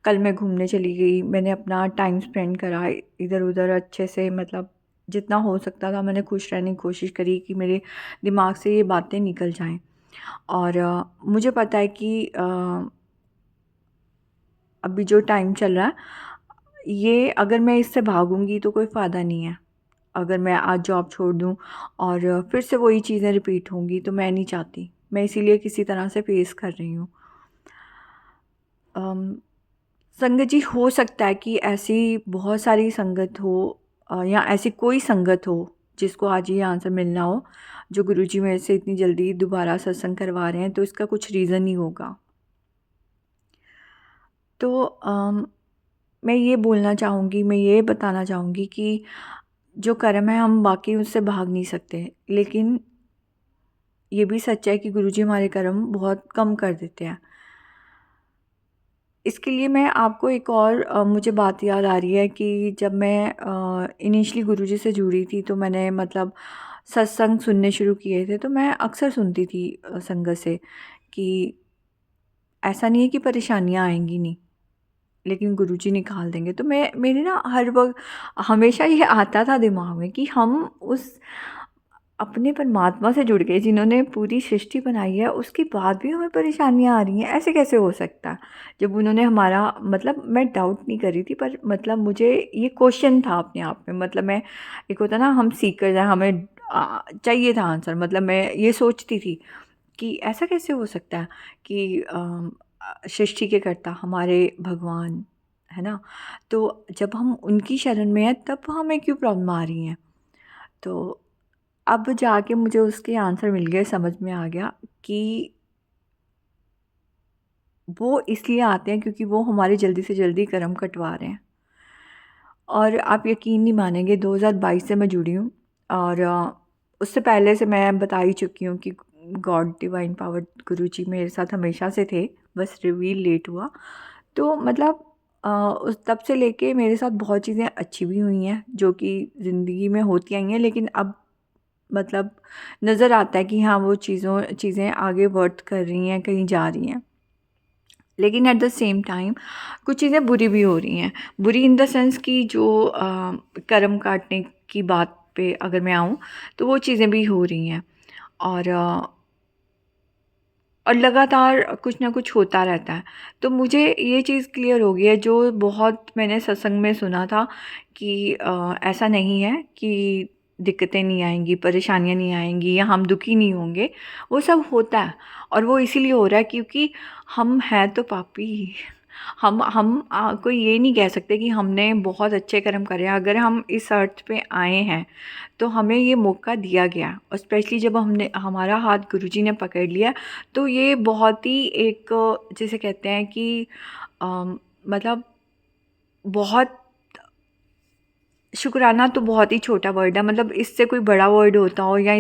कल मैं घूमने चली गई, मैंने अपना टाइम स्पेंड करा इधर-उधर अच्छे से, मतलब जितना हो सकता था मैंने खुश रहने की कोशिश करी कि मेरे दिमाग से ये बातें निकल जाएँ। और मुझे पता है कि अभी जो टाइम चल रहा है, ये अगर मैं इससे भागूँगी तो कोई फ़ायदा नहीं है। अगर मैं आज जॉब छोड़ दूँ और फिर से वही चीज़ें रिपीट होंगी, तो मैं नहीं चाहती। मैं इसीलिए किसी तरह से फ़ेस कर रही हूँ। अम, संगत जी, हो सकता है कि ऐसी बहुत सारी संगत हो, या ऐसी कोई संगत हो जिसको आज ये आंसर मिलना हो, जो गुरुजी मेरे से इतनी जल्दी दोबारा सत्संग करवा रहे हैं, तो इसका कुछ रीज़न ही होगा। तो मैं ये बोलना चाहूँगी, मैं ये बताना चाहूँगी कि जो कर्म है हम वाक़ई उससे भाग नहीं सकते, लेकिन ये भी सच है कि गुरुजी हमारे कर्म बहुत कम कर देते हैं। इसके लिए मैं आपको एक और मुझे बात याद आ रही है कि जब मैं इनिशियली गुरुजी से जुड़ी थी, तो मैंने मतलब सत्संग सुनने शुरू किए थे, तो मैं अक्सर सुनती थी संगत से कि ऐसा नहीं है कि परेशानियाँ आएँगी नहीं, लेकिन गुरुजी निकाल देंगे। तो मैं मेरे ना हर वक़्त हमेशा ये आता था दिमाग में कि हम उस अपने परमात्मा से जुड़ गए जिन्होंने पूरी सृष्टि बनाई है, उसके बाद भी हमें परेशानियाँ आ रही हैं, ऐसे कैसे हो सकता है? जब उन्होंने हमारा, मतलब मैं डाउट नहीं कर रही थी, पर मतलब मुझे ये क्वेश्चन था अपने आप में, मतलब मैं, एक होता है ना हम सीकर हैं, हमें चाहिए था आंसर, मतलब मैं ये सोचती थी कि ऐसा कैसे हो सकता है कि सृष्टि के कर्ता हमारे भगवान, है ना? तो जब हम उनकी शरण में हैं, तब हमें क्यों प्रॉब्लम आ रही हैं? तो अब जाके मुझे उसके आंसर मिल गए, समझ में आ गया कि वो इसलिए आते हैं क्योंकि वो हमारे जल्दी से जल्दी कर्म कटवा रहे हैं। और आप यकीन नहीं मानेंगे, 2022 से मैं जुड़ी हूँ, और उससे पहले से मैं बता ही चुकी हूँ कि गॉड डिवाइन पावर गुरुजी मेरे साथ हमेशा से थे, बस रिवील लेट हुआ। तो मतलब उस तब से लेके मेरे साथ बहुत चीज़ें अच्छी भी हुई हैं, जो कि ज़िंदगी में होती आई हैं, लेकिन अब मतलब नज़र आता है कि हाँ, वो चीज़ें आगे वर्क कर रही हैं, कहीं जा रही हैं। लेकिन एट द सेम टाइम कुछ चीज़ें बुरी भी हो रही हैं। बुरी इन द सेंस कि जो कर्म काटने की बात पे अगर मैं आऊँ, तो वो चीज़ें भी हो रही हैं। और और लगातार कुछ ना कुछ होता रहता है। तो मुझे ये चीज़ क्लियर हो गई है, जो बहुत मैंने सत्संग में सुना था कि ऐसा नहीं है कि दिक्कतें नहीं आएँगी, परेशानियाँ नहीं आएँगी या हम दुखी नहीं होंगे, वो सब होता है। और वो इसीलिए हो रहा है क्योंकि हम हैं तो पापी। हम कोई ये नहीं कह सकते कि हमने बहुत अच्छे कर्म करे हैं। अगर हम इस अर्थ पे आए हैं, तो हमें ये मौका दिया गया, और स्पेशली जब हमने हमारा हाथ गुरुजी ने पकड़ लिया, तो ये बहुत ही एक, जिसे कहते हैं कि मतलब बहुत, शुक्राना तो बहुत ही छोटा वर्ड है, मतलब इससे कोई बड़ा वर्ड होता हो या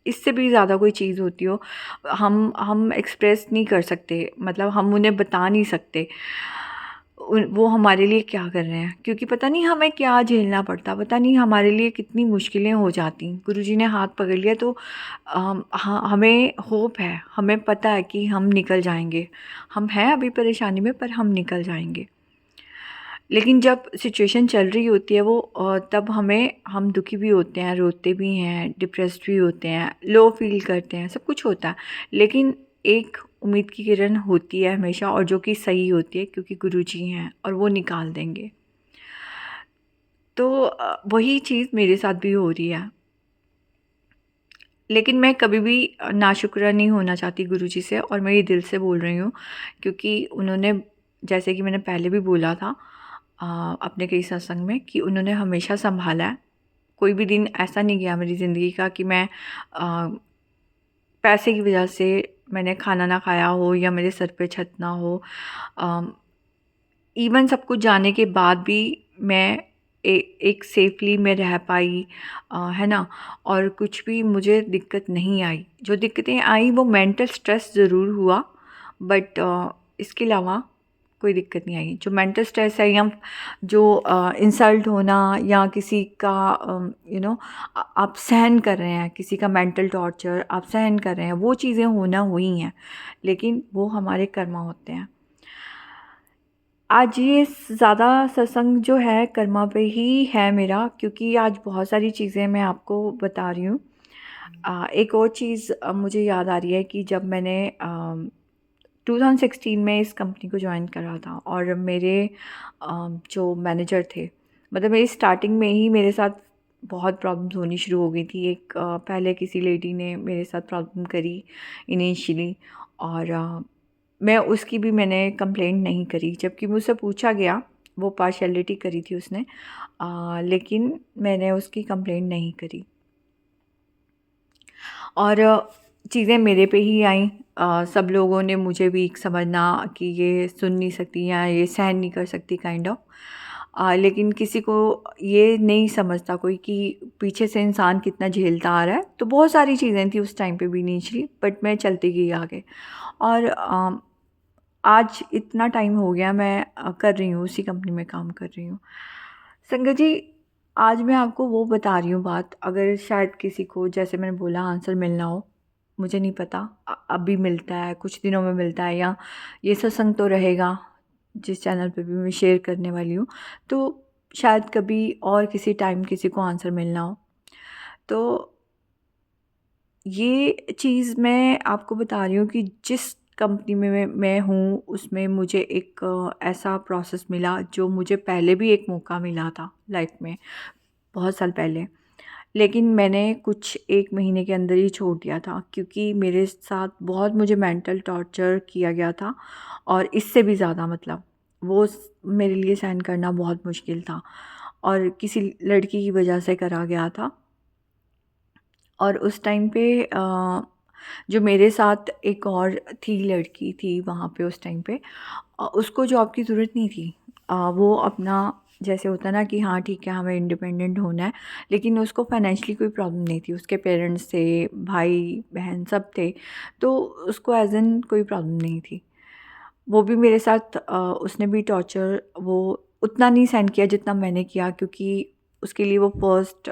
इससे भी ज़्यादा कोई चीज़ होती हो, हम एक्सप्रेस नहीं कर सकते, मतलब हम उन्हें बता नहीं सकते। वो हमारे लिए क्या कर रहे हैं, क्योंकि पता नहीं हमें क्या झेलना पड़ता, पता नहीं हमारे लिए कितनी मुश्किलें हो जाती। गुरुजी ने हाथ पकड़ लिया तो हमें होप है, हमें पता है कि हम निकल जाएंगे। हम हैं अभी परेशानी में, पर हम निकल जाएंगे। लेकिन जब सिचुएशन चल रही होती है वो तब हम दुखी भी होते हैं, रोते भी हैं, डिप्रेस्ड भी होते हैं, लो फील करते हैं, सब कुछ होता है। लेकिन एक उम्मीद की किरण होती है हमेशा, और जो कि सही होती है, क्योंकि गुरुजी हैं और वो निकाल देंगे। तो वही चीज़ मेरे साथ भी हो रही है। लेकिन मैं कभी भी नाशुक्र नहीं होना चाहती गुरुजी से, और मैं ये दिल से बोल रही हूँ, क्योंकि उन्होंने, जैसे कि मैंने पहले भी बोला था अपने कई सत्संग में, कि उन्होंने हमेशा संभाला है। कोई भी दिन ऐसा नहीं गया मेरी ज़िंदगी का कि मैं पैसे की वजह से मैंने खाना ना खाया हो या मेरे सर पे छत ना हो। इवन सब कुछ जाने के बाद भी मैं एक सेफली मैं रह पाई, है ना। और कुछ भी मुझे दिक्कत नहीं आई। जो दिक्कतें आई वो मेंटल स्ट्रेस ज़रूर हुआ, बट इसके अलावा कोई दिक्कत नहीं आई। जो मेंटल स्ट्रेस है, या जो इंसल्ट होना, या किसी का आप सहन कर रहे हैं, किसी का मेंटल टॉर्चर आप सहन कर रहे हैं, वो चीज़ें होना हुई हैं, लेकिन वो हमारे कर्म होते हैं। आज ये ज़्यादा सत्संग जो है कर्मा पे ही है मेरा, क्योंकि आज बहुत सारी चीज़ें मैं आपको बता रही हूँ। एक और चीज़ मुझे याद आ रही है कि जब मैंने 2016 में इस कंपनी को ज्वाइन करा था, और मेरे जो मैनेजर थे, मतलब मेरी स्टार्टिंग में ही मेरे साथ बहुत प्रॉब्लम्स होनी शुरू हो गई थी। एक पहले किसी लेडी ने मेरे साथ प्रॉब्लम करी इनिशियली, और मैं उसकी भी मैंने कंप्लेंट नहीं करी, जबकि मुझसे पूछा गया। वो पार्शियलिटी करी थी उसने, लेकिन मैंने उसकी कंप्लेंट नहीं करी, और चीज़ें मेरे पे ही आईं। सब लोगों ने मुझे वीक समझना कि ये सुन नहीं सकती या ये सहन नहीं कर सकती, काइंड ऑफ। लेकिन किसी को ये नहीं समझता कोई कि पीछे से इंसान कितना झेलता आ रहा है। तो बहुत सारी चीज़ें थी उस टाइम पे भी इनिशियली, बट मैं चलती गई आगे। और आज इतना टाइम हो गया, मैं कर रही हूँ, उसी कंपनी में काम कर रही हूँ। संगत जी, आज मैं आपको वो बता रही हूँ बात, अगर शायद किसी को, जैसे मैंने बोला, आंसर मिलना हो, मुझे नहीं पता अभी मिलता है, कुछ दिनों में मिलता है, या ये सत्संग तो रहेगा जिस चैनल पे भी मैं शेयर करने वाली हूँ, तो शायद कभी और किसी टाइम किसी को आंसर मिलना हो। तो ये चीज़ मैं आपको बता रही हूँ कि जिस कंपनी में मैं हूँ, उसमें मुझे एक ऐसा प्रोसेस मिला, जो मुझे पहले भी एक मौका मिला था लाइफ में, बहुत साल पहले। लेकिन मैंने कुछ 1 महीने के अंदर ही छोड़ दिया था, क्योंकि मेरे साथ बहुत मुझे मेंटल टॉर्चर किया गया था, और इससे भी ज़्यादा, मतलब वो मेरे लिए सहन करना बहुत मुश्किल था, और किसी लड़की की वजह से करा गया था। और उस टाइम पे जो मेरे साथ एक और थी, लड़की थी वहाँ पे उस टाइम पे, उसको जॉब की ज़रूरत नहीं थी। वो अपना, जैसे होता है ना कि हाँ ठीक है, हमें इंडिपेंडेंट होना है, लेकिन उसको फाइनेंशियली कोई प्रॉब्लम नहीं थी। उसके पेरेंट्स थे, भाई बहन सब थे, तो उसको एज एन कोई प्रॉब्लम नहीं थी। वो भी मेरे साथ उसने भी टॉर्चर वो उतना नहीं सहन किया जितना मैंने किया, क्योंकि उसके लिए वो फर्स्ट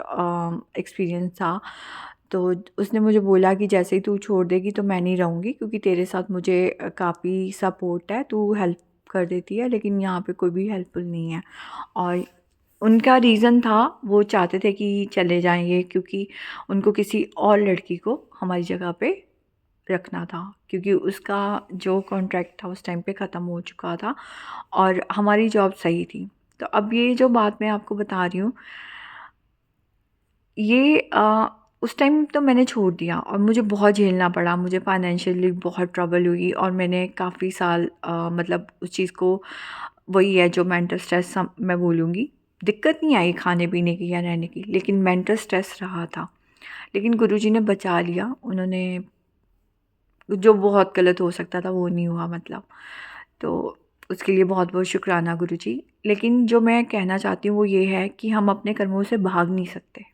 एक्सपीरियंस था। तो उसने मुझे बोला कि जैसे ही तू छोड़ देगी तो मैं नहीं रहूँगी, क्योंकि तेरे साथ मुझे काफ़ी सपोर्ट है, तू हेल्प कर देती है, लेकिन यहाँ पे कोई भी हेल्पफुल नहीं है। और उनका रीज़न था, वो चाहते थे कि चले जाएंगे, क्योंकि उनको किसी और लड़की को हमारी जगह पे रखना था, क्योंकि उसका जो कॉन्ट्रैक्ट था उस टाइम पे ख़त्म हो चुका था, और हमारी जॉब सही थी। तो अब ये जो बात मैं आपको बता रही हूँ, ये उस टाइम तो मैंने छोड़ दिया, और मुझे बहुत झेलना पड़ा, मुझे फाइनेंशियली बहुत ट्रबल हुई, और मैंने काफ़ी साल मतलब उस चीज़ को, वही है जो मेंटल स्ट्रेस मैं बोलूँगी। दिक्कत नहीं आई खाने पीने की या रहने की, लेकिन मेंटल स्ट्रेस रहा था। लेकिन गुरुजी ने बचा लिया, उन्होंने, जो बहुत गलत हो सकता था वो नहीं हुआ, मतलब। तो उसके लिए बहुत बहुत शुक्राना गुरुजी। लेकिन जो मैं कहना चाहती हूँ वो ये है कि हम अपने कर्मों से भाग नहीं सकते,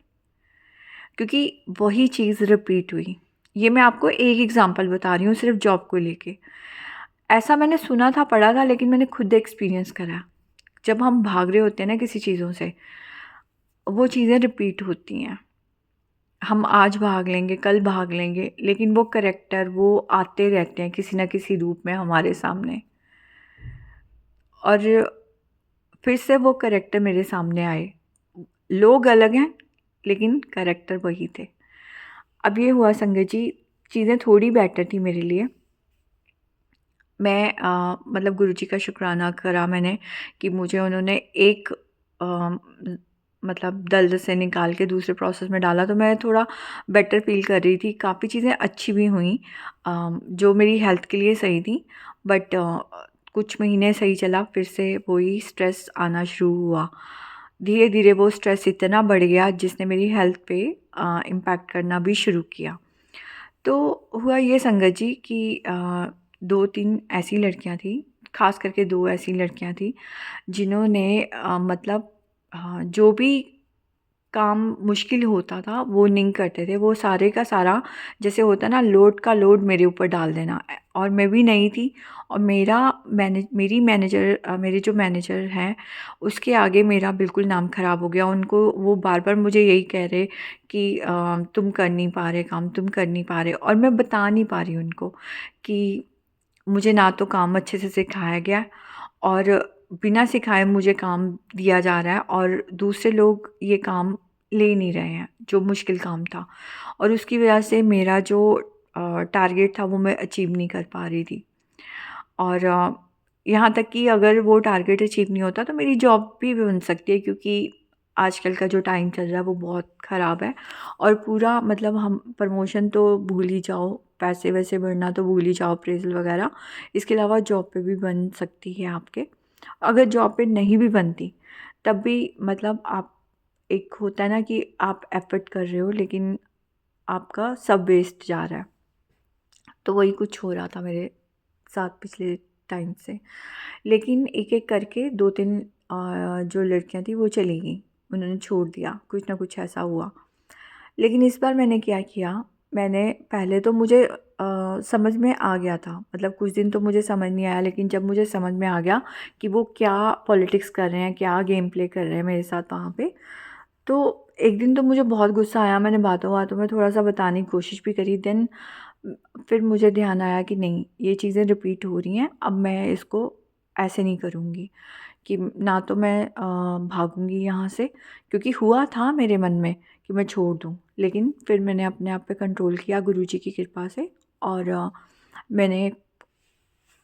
क्योंकि वही चीज़ रिपीट हुई। ये मैं आपको एक एग्जांपल बता रही हूँ, सिर्फ जॉब को लेके। ऐसा मैंने सुना था, पढ़ा था, लेकिन मैंने खुद एक्सपीरियंस करा। जब हम भाग रहे होते हैं ना किसी चीज़ों से, वो चीज़ें रिपीट होती हैं। हम आज भाग लेंगे, कल भाग लेंगे, लेकिन वो करैक्टर वो आते रहते हैं किसी न किसी रूप में हमारे सामने। और फिर से वो करैक्टर मेरे सामने आए। लोग अलग हैं, लेकिन करैक्टर वही थे। अब ये हुआ संगत जी, चीज़ें थोड़ी बेटर थी मेरे लिए। मैं मतलब गुरुजी का शुक्राना करा मैंने कि मुझे उन्होंने एक मतलब दर्द से निकाल के दूसरे प्रोसेस में डाला, तो मैं थोड़ा बेटर फ़ील कर रही थी। काफ़ी चीज़ें अच्छी भी हुईं जो मेरी हेल्थ के लिए सही थी। बट कुछ महीने सही चला, फिर से वही स्ट्रेस आना शुरू हुआ। धीरे धीरे वो स्ट्रेस इतना बढ़ गया जिसने मेरी हेल्थ पे इम्पैक्ट करना भी शुरू किया। तो हुआ ये संगत जी कि 2-3 ऐसी लड़कियां थी, ख़ास करके 2 ऐसी लड़कियां थी जिन्होंने मतलब जो भी काम मुश्किल होता था वो नहीं करते थे। वो सारे का सारा जैसे होता है ना, लोड का लोड मेरे ऊपर डाल देना। और मैं भी नई थी, और मेरी मैनेजर मेरे जो मैनेजर हैं उसके आगे मेरा बिल्कुल नाम ख़राब हो गया। उनको वो बार-बार मुझे यही कह रहे कि तुम कर नहीं पा रहे काम, तुम कर नहीं पा रहे। और मैं बता नहीं पा रही उनको कि मुझे ना तो काम अच्छे से सिखाया गया, और बिना सिखाए मुझे काम दिया जा रहा है, और दूसरे लोग ये काम ले नहीं रहे हैं जो मुश्किल काम था। और उसकी वजह से मेरा जो टारगेट था वो मैं अचीव नहीं कर पा रही थी। और यहाँ तक कि अगर वो टारगेट अचीव नहीं होता तो मेरी जॉब भी बन सकती है, क्योंकि आजकल का जो टाइम चल रहा है वो बहुत ख़राब है। और पूरा मतलब हम प्रमोशन तो भूल ही जाओ, पैसे वैसे बढ़ना तो भूल ही जाओ, अप्रेज़ल वगैरह। इसके अलावा जॉब पे भी बन सकती है आपके। अगर जॉब पे नहीं भी बनती तब भी मतलब आप, एक होता है ना कि आप एफ़र्ट कर रहे हो लेकिन आपका सब वेस्ट जा रहा है। तो वही कुछ हो रहा था मेरे साथ पिछले टाइम से। लेकिन एक-एक करके 2-3 जो लड़कियाँ थी वो चली गईं, उन्होंने छोड़ दिया, कुछ ना कुछ ऐसा हुआ। लेकिन इस बार मैंने क्या किया, मैंने पहले तो मुझे समझ में आ गया था, मतलब कुछ दिन तो मुझे समझ नहीं आया, लेकिन जब मुझे समझ में आ गया कि वो क्या पॉलिटिक्स कर रहे हैं, क्या गेम प्ले कर रहे हैं मेरे साथ वहाँ पे, तो एक दिन तो मुझे बहुत गुस्सा आया। मैंने बातों-बातों में थोड़ा-सा बताने की कोशिश भी करी। देन फिर मुझे ध्यान आया कि नहीं, ये चीज़ें रिपीट हो रही हैं, अब मैं इसको ऐसे नहीं करूँगी कि ना तो मैं भागूँगी यहाँ से, क्योंकि हुआ था मेरे मन में कि मैं छोड़ दूँ। लेकिन फिर मैंने अपने आप पे कंट्रोल किया गुरुजी की कृपा से, और मैंने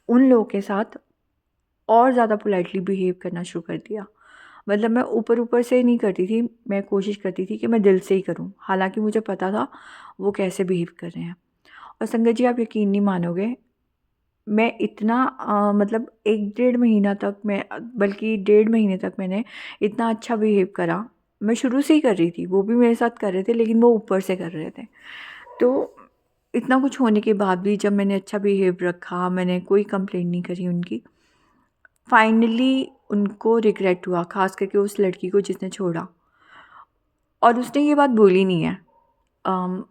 उन लोगों के साथ और ज़्यादा पोलाइटली बिहेव करना शुरू कर दिया। मतलब मैं ऊपर-ऊपर से नहीं करती थी, मैं कोशिश करती थी कि मैं दिल से ही करूँ। हालाँकि मुझे पता था वो कैसे बिहेव कर रहे हैं। और संगत जी, आप यकीन नहीं मानोगे, मैं इतना मतलब 1 डेढ़ महीना तक मैं बल्कि डेढ़ महीने तक मैंने इतना अच्छा बिहेव करा। मैं शुरू से ही कर रही थी, वो भी मेरे साथ कर रहे थे, लेकिन वो ऊपर से कर रहे थे। तो इतना कुछ होने के बाद भी जब मैंने अच्छा बिहेव रखा, मैंने कोई कंप्लेंट नहीं करी उनकी, फाइनली उनको रिग्रेट हुआ, ख़ास करके उस लड़की को जिसने छोड़ा। और उसने ये बात बोली नहीं है। अम,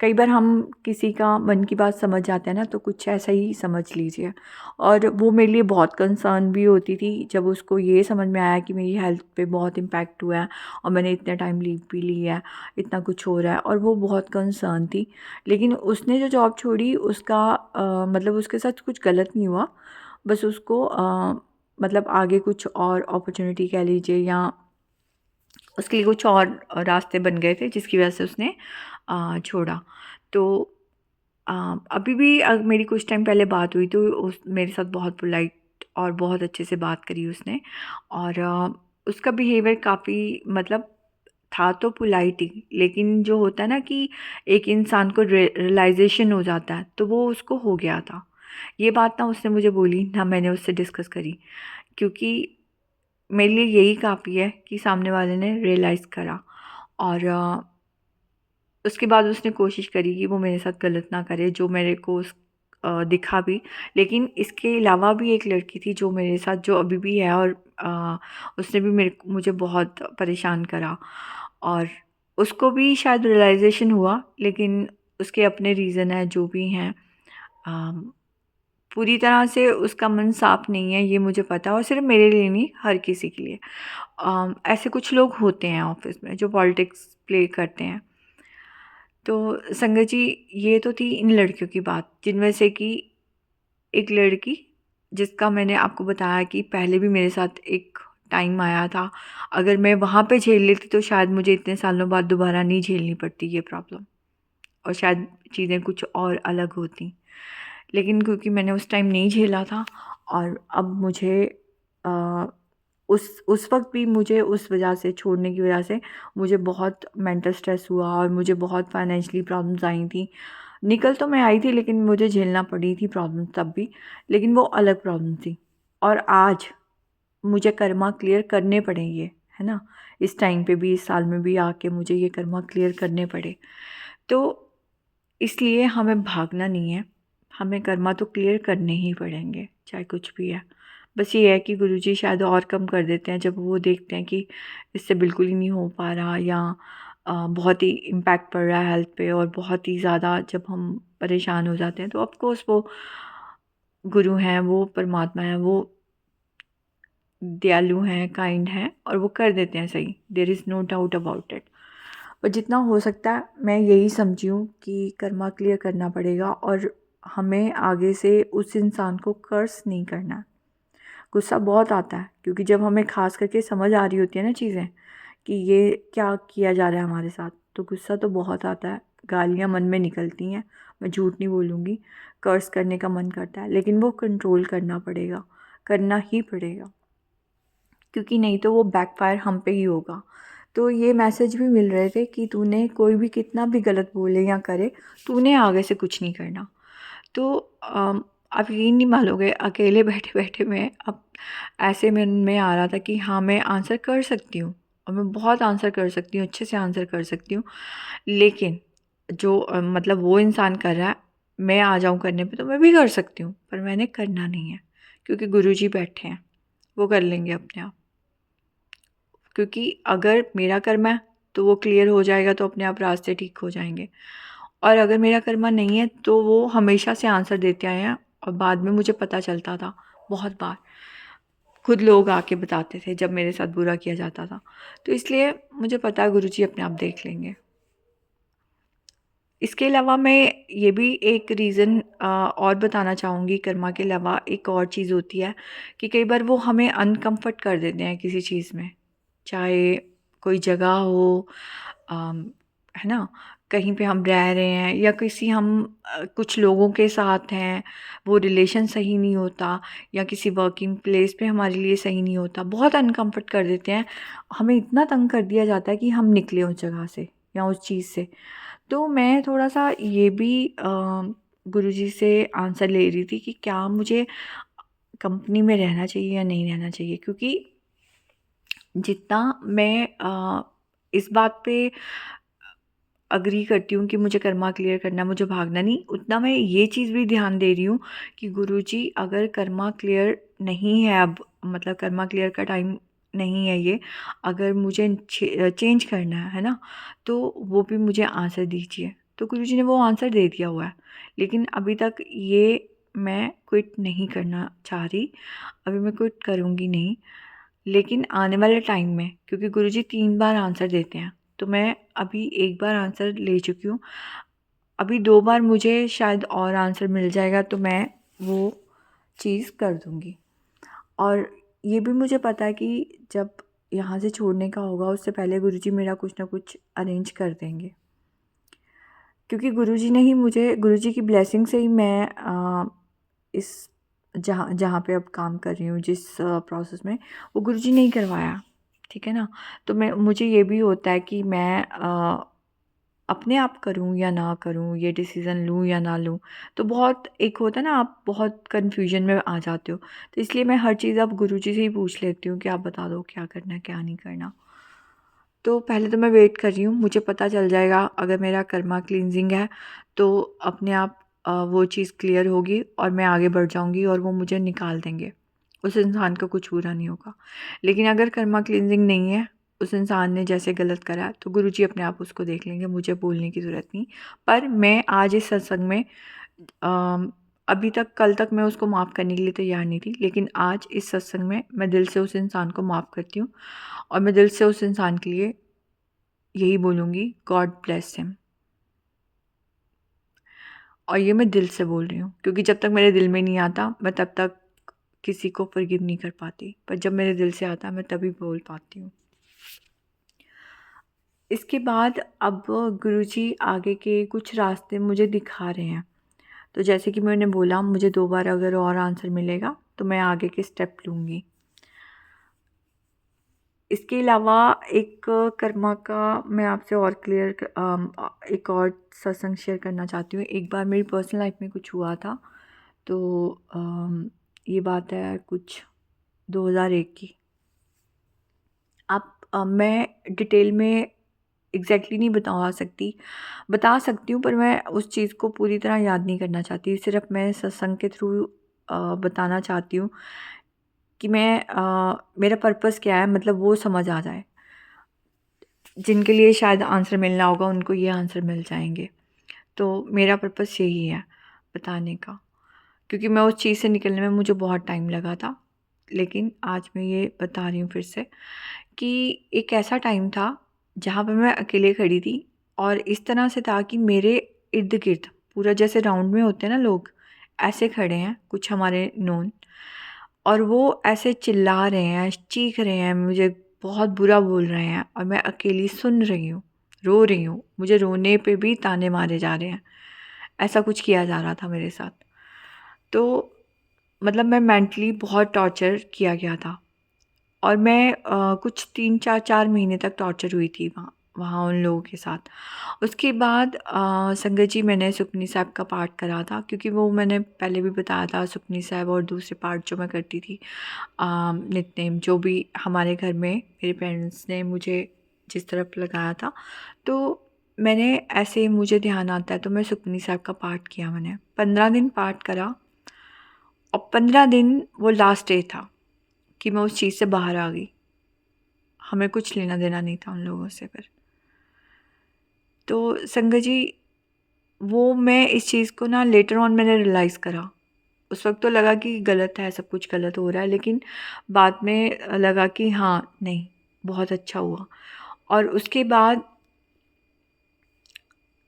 कई बार हम किसी का मन की बात समझ जाते हैं ना, तो कुछ ऐसा ही समझ लीजिए। और वो मेरे लिए बहुत कंसर्न भी होती थी जब उसको ये समझ में आया कि मेरी हेल्थ पे बहुत इम्पैक्ट हुआ है, और मैंने इतने टाइम लीव भी ली है, इतना कुछ हो रहा है, और वो बहुत कंसर्न थी। लेकिन उसने जो जॉब छोड़ी उसका मतलब उसके साथ कुछ गलत नहीं हुआ, बस उसको मतलब आगे कुछ और अपॉर्चुनिटी कह लीजिए, या उसके लिए कुछ और रास्ते बन गए थे जिसकी वजह से उसने छोड़ा। तो अ, अभी भी मेरी कुछ टाइम पहले बात हुई तो उस मेरे साथ बहुत पोलाइट और बहुत अच्छे से बात करी उसने। और उसका बिहेवियर काफ़ी मतलब था तो पोलाइट ही, लेकिन जो होता है ना कि एक इंसान को रियलाइजेशन हो जाता है, तो वो उसको हो गया था। ये बात ना उसने मुझे बोली ना मैंने उससे डिस्कस करी, क्योंकि मेरे लिए यही काफ़ी है कि सामने वाले ने रियलाइज़ करा। और उसके बाद उसने कोशिश करी कि वो मेरे साथ गलत ना करे, जो मेरे को दिखा भी। लेकिन इसके अलावा भी एक लड़की थी जो मेरे साथ, जो अभी भी है, और उसने भी मुझे बहुत परेशान करा। और उसको भी शायद रियलाइजेशन हुआ, लेकिन उसके अपने रीज़न है जो भी हैं। पूरी तरह से उसका मन साफ नहीं है, ये मुझे पता है, और सिर्फ मेरे लिए नहीं, हर किसी के लिए। ऐसे कुछ लोग होते हैं ऑफिस में जो पॉलिटिक्स प्ले करते हैं। तो संगत जी, ये तो थी इन लड़कियों की बात, जिनमें से कि एक लड़की जिसका मैंने आपको बताया कि पहले भी मेरे साथ एक टाइम आया था, अगर मैं वहाँ पे झेल लेती तो शायद मुझे इतने सालों बाद दोबारा नहीं झेलनी पड़ती ये प्रॉब्लम, और शायद चीज़ें कुछ और अलग होती। लेकिन क्योंकि मैंने उस टाइम नहीं झेला था, और अब मुझे अ, उस वक्त भी मुझे उस वजह से, छोड़ने की वजह से मुझे बहुत मेंटल स्ट्रेस हुआ, और मुझे बहुत फाइनेंशियली प्रॉब्लम्स आई थी। निकल तो मैं आई थी, लेकिन मुझे झेलना पड़ी थी प्रॉब्लम तब भी, लेकिन वो अलग प्रॉब्लम थी। और आज मुझे कर्मा क्लियर करने पड़ेंगे, है ना, इस टाइम पे भी, इस साल में भी आके मुझे ये कर्मा क्लियर करने पड़े। तो इसलिए हमें भागना नहीं है, हमें कर्मा तो क्लियर करने ही पड़ेंगे, चाहे कुछ भी है। बस ये है कि गुरुजी शायद और कम कर देते हैं जब वो देखते हैं कि इससे बिल्कुल ही नहीं हो पा रहा, या बहुत ही इम्पैक्ट पड़ रहा है हेल्थ पे, और बहुत ही ज़्यादा जब हम परेशान हो जाते हैं, तो ऑफकोर्स वो गुरु हैं, वो परमात्मा हैं, वो दयालु हैं, काइंड हैं, और वो कर देते हैं सही। There is no doubt about it. पर जितना हो सकता है मैं यही समझी हूँ कि कर्मा क्लियर करना पड़ेगा, और हमें आगे से उस इंसान को कर्स नहीं करना। गुस्सा बहुत आता है, क्योंकि जब हमें ख़ास करके समझ आ रही होती है ना चीज़ें कि ये क्या किया जा रहा है हमारे साथ, तो गुस्सा तो बहुत आता है, गालियाँ मन में निकलती हैं, मैं झूठ नहीं बोलूँगी, कर्स करने का मन करता है, लेकिन वो कंट्रोल करना पड़ेगा, करना ही पड़ेगा, क्योंकि नहीं तो वो बैकफायर हम पे ही होगा। तो ये मैसेज भी मिल रहे थे कि तूने कोई भी कितना भी गलत बोले या करे, तूने आगे से कुछ नहीं करना। तो आप यकीन नहीं मानोगे, अकेले बैठे बैठे मैं अब ऐसे मन में आ रहा था कि हाँ, मैं आंसर कर सकती हूँ, और मैं बहुत आंसर कर सकती हूँ, अच्छे से आंसर कर सकती हूँ। लेकिन जो मतलब वो इंसान कर रहा है, मैं आ जाऊँ करने पे तो मैं भी कर सकती हूँ, पर मैंने करना नहीं है, क्योंकि गुरुजी बैठे हैं, वो कर लेंगे अपने आप। क्योंकि अगर मेरा कर्मा है तो वो क्लियर हो जाएगा, तो अपने आप रास्ते ठीक हो जाएंगे, और अगर मेरा कर्मा नहीं है तो वो हमेशा से आंसर देते आए हैं, और बाद में मुझे पता चलता था बहुत बार, खुद लोग आके बताते थे जब मेरे साथ बुरा किया जाता था। तो इसलिए मुझे पता है गुरुजी अपने आप देख लेंगे। इसके अलावा मैं ये भी एक रीज़न और बताना चाहूँगी, कर्मा के अलावा एक और चीज़ होती है कि कई बार वो हमें अनकम्फर्ट कर देते हैं किसी चीज़ में, चाहे कोई जगह हो, है ना, कहीं पे हम रह रहे हैं, या किसी हम कुछ लोगों के साथ हैं, वो रिलेशन सही नहीं होता, या किसी वर्किंग प्लेस पे हमारे लिए सही नहीं होता, बहुत अनकम्फर्ट कर देते हैं, हमें इतना तंग कर दिया जाता है कि हम निकले उस जगह से या उस चीज़ से। तो मैं थोड़ा-सा ये भी गुरुजी से आंसर ले रही थी कि क्या मुझे कंपनी में रहना चाहिए या नहीं रहना चाहिए, क्योंकि जितना मैं इस बात पे एग्री करती हूँ कि मुझे कर्मा क्लियर करना है, मुझे भागना नहीं, उतना मैं ये चीज़ भी ध्यान दे रही हूँ कि गुरुजी अगर कर्मा क्लियर नहीं है अब, मतलब कर्मा क्लियर का टाइम नहीं है ये, अगर मुझे चेंज करना है ना, तो वो भी मुझे आंसर दीजिए। तो गुरुजी ने वो आंसर दे दिया हुआ है, लेकिन अभी तक ये मैं क्विट नहीं करना चाह रही, अभी मैं क्विट करूँगी नहीं। लेकिन आने वाले टाइम में, क्योंकि गुरुजी 3 बार आंसर देते हैं, तो मैं अभी 1 बार आंसर ले चुकी हूँ, अभी 2 बार मुझे शायद और आंसर मिल जाएगा, तो मैं वो चीज़ कर दूँगी। और ये भी मुझे पता है कि जब यहाँ से छोड़ने का होगा, उससे पहले गुरुजी मेरा कुछ ना कुछ अरेंज कर देंगे, क्योंकि गुरुजी ने ही मुझे, गुरुजी की ब्लेसिंग से ही मैं इस जहाँ जहाँ पे अब काम कर रही हूँ, जिस प्रोसेस में, वो गुरुजी ने ही करवाया, ठीक है ना। तो मैं, मुझे ये भी होता है कि मैं अपने आप करूँ या ना करूँ, ये डिसीज़न लूँ या ना लूँ, तो बहुत एक होता है ना, आप बहुत कन्फ्यूजन में आ जाते हो, तो इसलिए मैं हर चीज़ अब गुरुजी से ही पूछ लेती हूँ कि आप बता दो क्या करना है, क्या नहीं करना। तो पहले तो मैं वेट कर रही हूँ, मुझे पता चल जाएगा अगर मेरा कर्मा क्लींजिंग है, तो अपने आप वो चीज़ क्लियर होगी, और मैं आगे बढ़ जाऊँगी, और वो मुझे निकाल देंगे, उस इंसान का कुछ बुरा नहीं होगा। लेकिन अगर कर्मा क्लींजिंग नहीं है, उस इंसान ने जैसे गलत करा है, तो गुरुजी अपने आप उसको देख लेंगे, मुझे बोलने की ज़रूरत नहीं। पर मैं आज इस सत्संग में अभी तक कल तक मैं उसको माफ़ करने के लिए तैयार नहीं थी, लेकिन आज इस सत्संग में मैं दिल से उस इंसान को माफ़ करती हूँ और मैं दिल से उस इंसान के लिए यही बोलूँगी, गॉड ब्लेस हिम। और ये मैं दिल से बोल रही हूँ, क्योंकि जब तक मेरे दिल में नहीं आता मैं तब तक किसी को फॉरगिव नहीं कर पाती, पर जब मेरे दिल से आता मैं तभी बोल पाती हूँ। इसके बाद अब गुरुजी आगे के कुछ रास्ते मुझे दिखा रहे हैं। तो जैसे कि मैंने बोला, मुझे 2 बार अगर और आंसर मिलेगा तो मैं आगे के स्टेप लूँगी। इसके अलावा एक कर्मा का मैं आपसे और एक और सत्संग शेयर करना चाहती हूँ। एक बार मेरी पर्सनल लाइफ में कुछ हुआ था, तो ये बात है कुछ 2001 की। मैं डिटेल में एग्जैक्टली नहीं बता सकती हूँ, पर मैं उस चीज़ को पूरी तरह याद नहीं करना चाहती। सिर्फ मैं सत्संग के थ्रू बताना चाहती हूँ कि मेरा पर्पस क्या है, मतलब वो समझ आ जाए। जिनके लिए शायद आंसर मिलना होगा उनको ये आंसर मिल जाएंगे। तो मेरा पर्पस यही है बताने का, क्योंकि मैं उस चीज़ से निकलने में मुझे बहुत टाइम लगा था। लेकिन आज मैं ये बता रही हूँ फिर से कि एक ऐसा टाइम था जहाँ पे मैं अकेले खड़ी थी, और इस तरह से था कि मेरे इर्द गिर्द पूरा जैसे राउंड में होते हैं ना लोग, ऐसे खड़े हैं कुछ हमारे नोन, और वो ऐसे चिल्ला रहे हैं, चीख रहे हैं, मुझे बहुत बुरा बोल रहे हैं, और मैं अकेली सुन रही हूँ, रो रही हूँ। मुझे रोने पे भी ताने मारे जा रहे हैं। ऐसा कुछ किया जा रहा था मेरे साथ। तो मतलब मैं मेंटली बहुत टॉर्चर किया गया था, और मैं कुछ 3-4 महीने तक टॉर्चर हुई थी वहाँ वहाँ उन लोगों के साथ। उसके बाद संगत जी मैंने सुखमनी साहब का पाठ करा था, क्योंकि वो मैंने पहले भी बताया था, सुखमनी साहब और दूसरे पाठ जो मैं करती थी, नित्यनेम जो भी हमारे घर में मेरे पेरेंट्स ने मुझे जिस तरफ लगाया था, तो मैंने ऐसे मुझे ध्यान आता है तो मैं सुखमनी साहब का पाठ किया। मैंने 15 दिन पाठ करा, और 15 दिन वो लास्ट डे था कि मैं उस चीज़ से बाहर आ गई। हमें कुछ लेना देना नहीं था उन लोगों से फिर। तो संगत जी, वो मैं इस चीज़ को ना लेटर ऑन मैंने रियलाइज़ करा। उस वक्त तो लगा कि गलत है, सब कुछ गलत हो रहा है, लेकिन बाद में लगा कि हाँ नहीं, बहुत अच्छा हुआ। और उसके बाद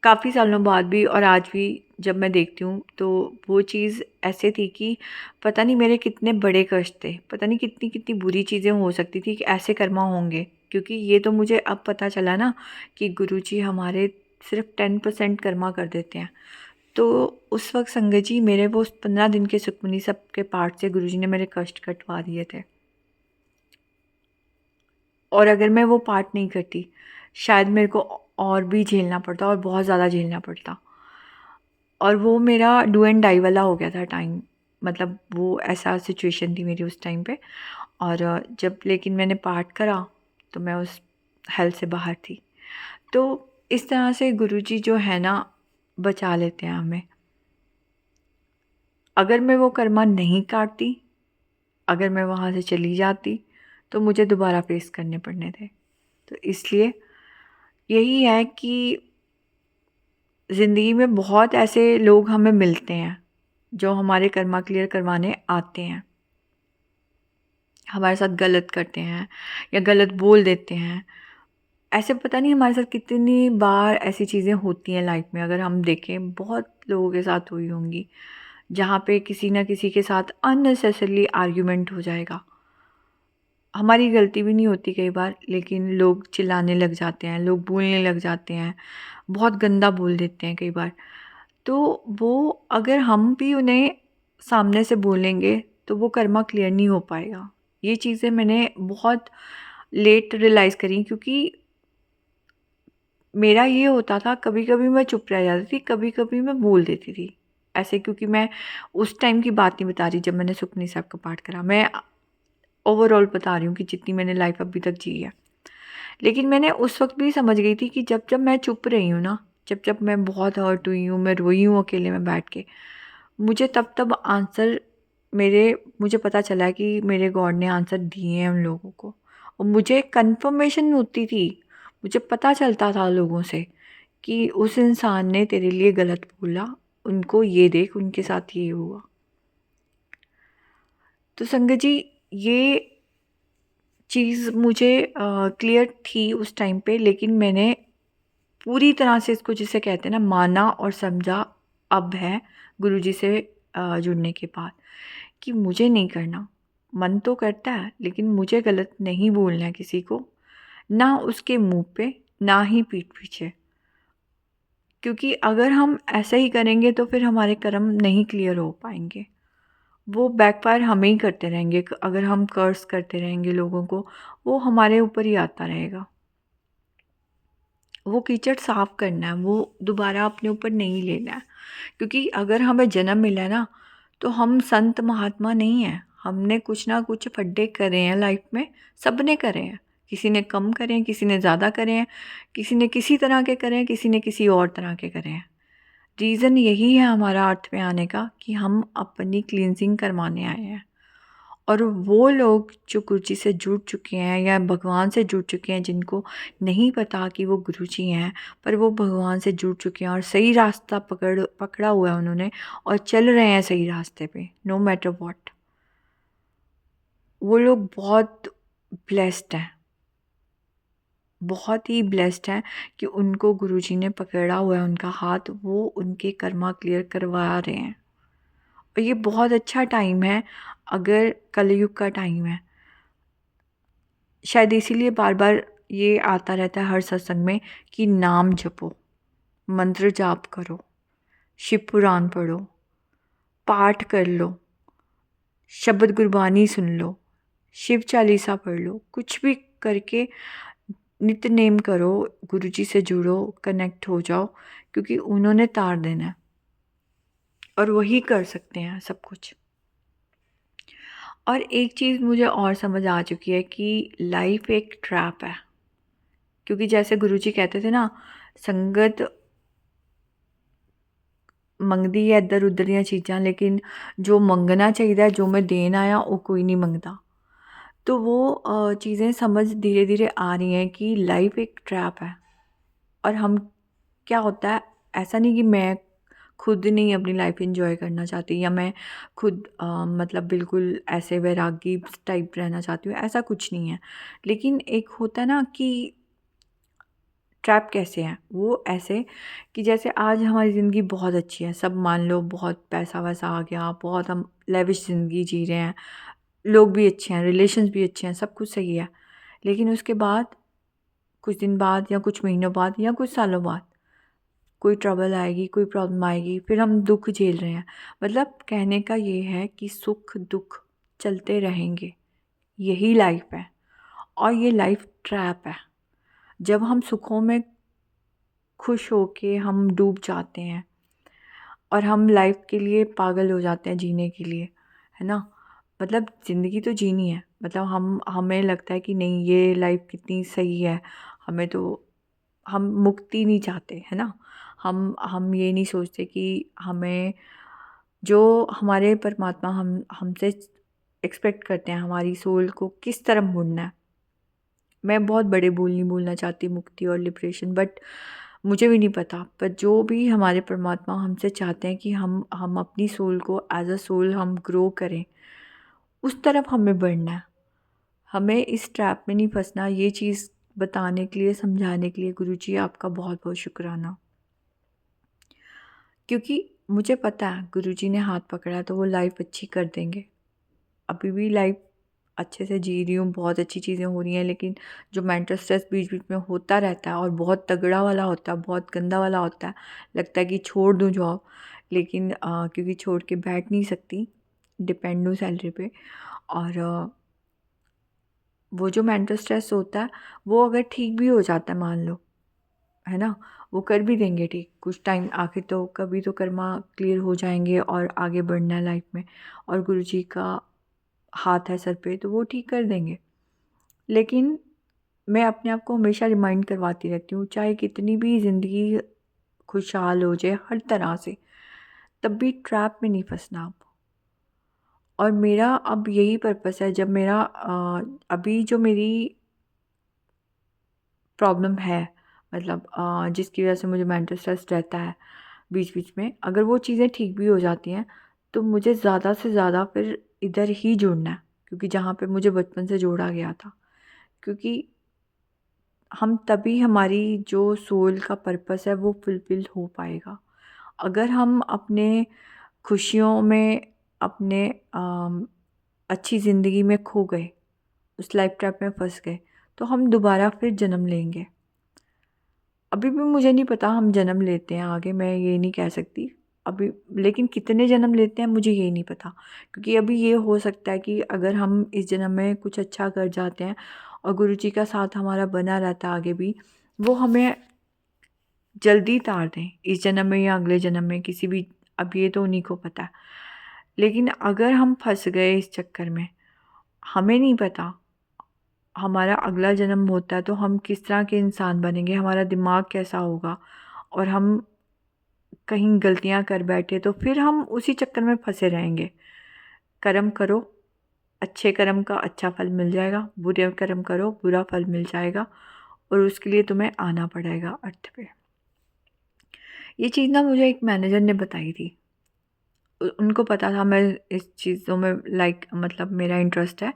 काफ़ी सालों बाद भी और आज भी जब मैं देखती हूँ तो वो चीज़ ऐसे थी कि पता नहीं मेरे कितने बड़े कष्ट थे, पता नहीं कितनी कितनी बुरी चीज़ें हो सकती थी कि ऐसे कर्मा होंगे। क्योंकि ये तो मुझे अब पता चला ना कि गुरुजी हमारे सिर्फ 10% कर्मा कर देते हैं। तो उस वक्त संगत जी मेरे वो 15 दिन के सुखमनी सब के पाठ से गुरुजी ने मेरे कष्ट कटवा दिए थे। और अगर मैं वो पाठ नहीं करती शायद मेरे को और भी झेलना पड़ता, और बहुत ज़्यादा झेलना पड़ता। और वो मेरा डू एंड डाई वाला हो गया था टाइम, मतलब वो ऐसा सिचुएशन थी मेरी उस टाइम पे। और जब लेकिन मैंने पाठ करा तो मैं उस हेल से बाहर थी। तो इस तरह से गुरुजी जो है ना बचा लेते हैं हमें। अगर मैं वो कर्मा नहीं काटती, अगर मैं वहाँ से चली जाती, तो मुझे दोबारा फेस करने पड़ने थे। तो इसलिए यही है कि ज़िंदगी में बहुत ऐसे लोग हमें मिलते हैं जो हमारे कर्मा क्लियर करवाने आते हैं, हमारे साथ गलत करते हैं या गलत बोल देते हैं। ऐसे पता नहीं हमारे साथ कितनी बार ऐसी चीज़ें होती हैं लाइफ में, अगर हम देखें बहुत लोगों के साथ हुई होंगी, जहाँ पे किसी ना किसी के साथ अननेसेसरली आर्ग्यूमेंट हो जाएगा। हमारी गलती भी नहीं होती कई बार, लेकिन लोग चिल्लाने लग जाते हैं, लोग बोलने लग जाते हैं, बहुत गंदा बोल देते हैं कई बार। तो वो अगर हम भी उन्हें सामने से बोलेंगे तो वो कर्मा क्लियर नहीं हो पाएगा। ये चीज़ें मैंने बहुत लेट रियलाइज़ करी, क्योंकि मेरा ये होता था, कभी-कभी मैं चुप रह जाती थी, कभी-कभी मैं बोल देती थी। ऐसे क्योंकि मैं उस टाइम की बात नहीं बता रही जब मैंने सुखमनी साहब का पाठ करा, मैं ओवरऑल बता रही हूँ कि जितनी मैंने लाइफ अभी तक जी है। लेकिन मैंने उस वक़्त भी समझ गई थी कि जब मैं चुप रही हूँ ना, जब मैं बहुत हर्ट हुई हूँ, मैं रोई हूँ अकेले में बैठ के, मुझे तब आंसर मुझे पता चला कि मेरे गॉड ने आंसर दिए हैं उन लोगों को। और मुझे कन्फर्मेशन होती थी, मुझे पता चलता था लोगों से कि उस इंसान ने तेरे लिए गलत बोला, उनको ये देख, उनके साथ ये हुआ। तो संगत जी, ये चीज़ मुझे क्लियर थी उस टाइम पे, लेकिन मैंने पूरी तरह से इसको, जिसे कहते हैं ना, माना और समझा अब है गुरुजी से जुड़ने के बाद, कि मुझे नहीं करना। मन तो करता है, लेकिन मुझे गलत नहीं बोलना है किसी को, ना उसके मुंह पे, ना ही पीठ पीछे। क्योंकि अगर हम ऐसा ही करेंगे तो फिर हमारे कर्म नहीं क्लियर हो पाएंगे, वो बैकफायर हमें ही करते रहेंगे। अगर हम कर्स करते रहेंगे लोगों को, वो हमारे ऊपर ही आता रहेगा। वो कीचड़ साफ करना है, वो दोबारा अपने ऊपर नहीं लेना है। क्योंकि अगर हमें जन्म मिला है ना, तो हम संत महात्मा नहीं हैं। हमने कुछ ना कुछ फड्डे करे हैं लाइफ में, सब ने करे हैं। किसी ने कम करे हैं, किसी ने ज़्यादा करे हैं, किसी ने किसी तरह के करे हैं, किसी ने किसी और तरह के करे हैं। रीज़न यही है हमारा अर्थ में आने का, कि हम अपनी क्लींजिंग करवाने आए हैं। और वो लोग जो गुरुजी से जुड़ चुके हैं या भगवान से जुड़ चुके हैं, जिनको नहीं पता कि वो गुरुजी हैं, पर वो भगवान से जुड़ चुके हैं और सही रास्ता पकड़ा हुआ है उन्होंने, और चल रहे हैं सही रास्ते पे, नो मैटर व्हाट, वो लोग बहुत ब्लेस्ड हैं, बहुत ही ब्लेस्ड हैं कि उनको गुरुजी ने पकड़ा हुआ है उनका हाथ, वो उनके कर्मा क्लियर करवा रहे हैं। और ये बहुत अच्छा टाइम है, अगर कलयुग का टाइम है। शायद इसीलिए बार बार ये आता रहता है हर सत्संग में, कि नाम जपो, मंत्र जाप करो, शिव पुराण पढ़ो, पाठ कर लो, शब्द गुरबानी सुन लो, शिव चालीसा पढ़ लो, कुछ भी करके नित्य नेम करो, गुरुजी से जुड़ो, कनेक्ट हो जाओ, क्योंकि उन्होंने तार देना है और वही कर सकते हैं सब कुछ। और एक चीज़ मुझे और समझ आ चुकी है कि लाइफ एक ट्रैप है। क्योंकि जैसे गुरुजी कहते थे ना, संगत मंगदी है इधर उधर ਦੀਆਂ चीज़ां, लेकिन जो मंगना चाहिए, जो मैं देन आया, वो कोई नहीं मंगता। तो वो चीज़ें समझ धीरे धीरे आ रही हैं कि लाइफ एक ट्रैप है। और हम, क्या होता है, ऐसा नहीं कि मैं खुद नहीं अपनी लाइफ एंजॉय करना चाहती, या मैं खुद मतलब बिल्कुल ऐसे वैरागी टाइप रहना चाहती हूँ, ऐसा कुछ नहीं है। लेकिन एक होता है ना कि ट्रैप कैसे हैं, वो ऐसे कि जैसे आज हमारी ज़िंदगी बहुत अच्छी है, सब मान लो बहुत पैसा वैसा आ गया, बहुत हम लेविश ज़िंदगी जी रहे हैं, लोग भी अच्छे हैं, रिलेशंस भी अच्छे हैं, सब कुछ सही है। लेकिन उसके बाद, कुछ दिन बाद या कुछ महीनों बाद या कुछ सालों बाद, कोई ट्रबल आएगी, कोई प्रॉब्लम आएगी, फिर हम दुख झेल रहे हैं। मतलब कहने का ये है कि सुख दुख चलते रहेंगे, यही लाइफ है। और ये लाइफ ट्रैप है। जब हम सुखों में खुश होके हम डूब जाते हैं और हम लाइफ के लिए पागल हो जाते हैं जीने के लिए, है ना। मतलब ज़िंदगी तो जीनी है, मतलब हमें लगता है कि नहीं, ये लाइफ कितनी सही है, हमें तो, हम मुक्ति नहीं चाहते, है ना। हम ये नहीं सोचते कि हमें, जो हमारे परमात्मा हमसे एक्सपेक्ट करते हैं, हमारी सोल को किस तरफ मुड़ना है। मैं बहुत बड़े बोल नहीं बोलना चाहती मुक्ति और लिबरेशन, बट मुझे भी नहीं पता, पर जो भी हमारे परमात्मा हमसे चाहते हैं कि हम अपनी सोल को एज अ सोल हम ग्रो करें, उस तरफ हमें बढ़ना है। हमें इस ट्रैप में नहीं फंसना। ये चीज़ बताने के लिए, समझाने के लिए गुरुजी आपका बहुत बहुत शुक्राना। क्योंकि मुझे पता है गुरुजी ने हाथ पकड़ा है तो वो लाइफ अच्छी कर देंगे। अभी भी लाइफ अच्छे से जी रही हूँ, बहुत अच्छी चीज़ें हो रही हैं, लेकिन जो मेंटल स्ट्रेस बीच बीच में होता रहता है, और बहुत तगड़ा वाला होता है, बहुत गंदा वाला होता है, लगता है कि छोड़ दूँ जॉब, लेकिन क्योंकि छोड़ के बैठ नहीं सकती, डिपेंड हूँ सैलरी पे। और वो जो मेंटल स्ट्रेस होता है, वो अगर ठीक भी हो जाता है, मान लो, है ना, वो कर भी देंगे ठीक कुछ टाइम, आखिर तो कभी तो कर्मा क्लियर हो जाएंगे और आगे बढ़ना है लाइफ में, और गुरुजी का हाथ है सर पे, तो वो ठीक कर देंगे। लेकिन मैं अपने आप को हमेशा रिमाइंड करवाती रहती हूँ, चाहे कितनी भी ज़िंदगी खुशहाल हो जाए हर तरह से, तब भी ट्रैप में नहीं फंसना आप। और मेरा अब यही पर्पस है, जब मेरा अभी जो मेरी प्रॉब्लम है, मतलब जिसकी वजह से मुझे मेंटल स्ट्रेस रहता है, बीच बीच में। अगर वो चीज़ें ठीक भी हो जाती हैं तो मुझे ज़्यादा से ज़्यादा फिर इधर ही जुड़ना है, क्योंकि जहाँ पे मुझे बचपन से जोड़ा गया था। क्योंकि हम तभी हमारी जो सोल का पर्पस है वो फुलफ़िल हो पाएगा। अगर हम अपने खुशियों में, अपने अच्छी ज़िंदगी में खो गए, उस लाइफ़ ट्रैप में फँस गए, तो हम दोबारा फिर जन्म लेंगे। अभी भी मुझे नहीं पता हम जन्म लेते हैं आगे, मैं ये नहीं कह सकती अभी, लेकिन कितने जन्म लेते हैं मुझे ये नहीं पता। क्योंकि अभी ये हो सकता है कि अगर हम इस जन्म में कुछ अच्छा कर जाते हैं और गुरु जी का साथ हमारा बना रहता है आगे भी, वो हमें जल्दी तार दें इस जन्म में या अगले जन्म में, किसी भी, अब ये तो उन्हीं को पता है। लेकिन अगर हम फंस गए इस चक्कर में, हमें नहीं पता हमारा अगला जन्म होता है तो हम किस तरह के इंसान बनेंगे, हमारा दिमाग कैसा होगा, और हम कहीं गलतियां कर बैठे तो फिर हम उसी चक्कर में फंसे रहेंगे। कर्म करो, अच्छे कर्म का अच्छा फल मिल जाएगा, बुरे कर्म करो बुरा फल मिल जाएगा, और उसके लिए तुम्हें आना पड़ेगा अर्थ पे। ये चीज़ ना मुझे एक मैनेजर ने बताई थी। उनको पता था मैं इस चीज़ों में मतलब मेरा इंटरेस्ट है,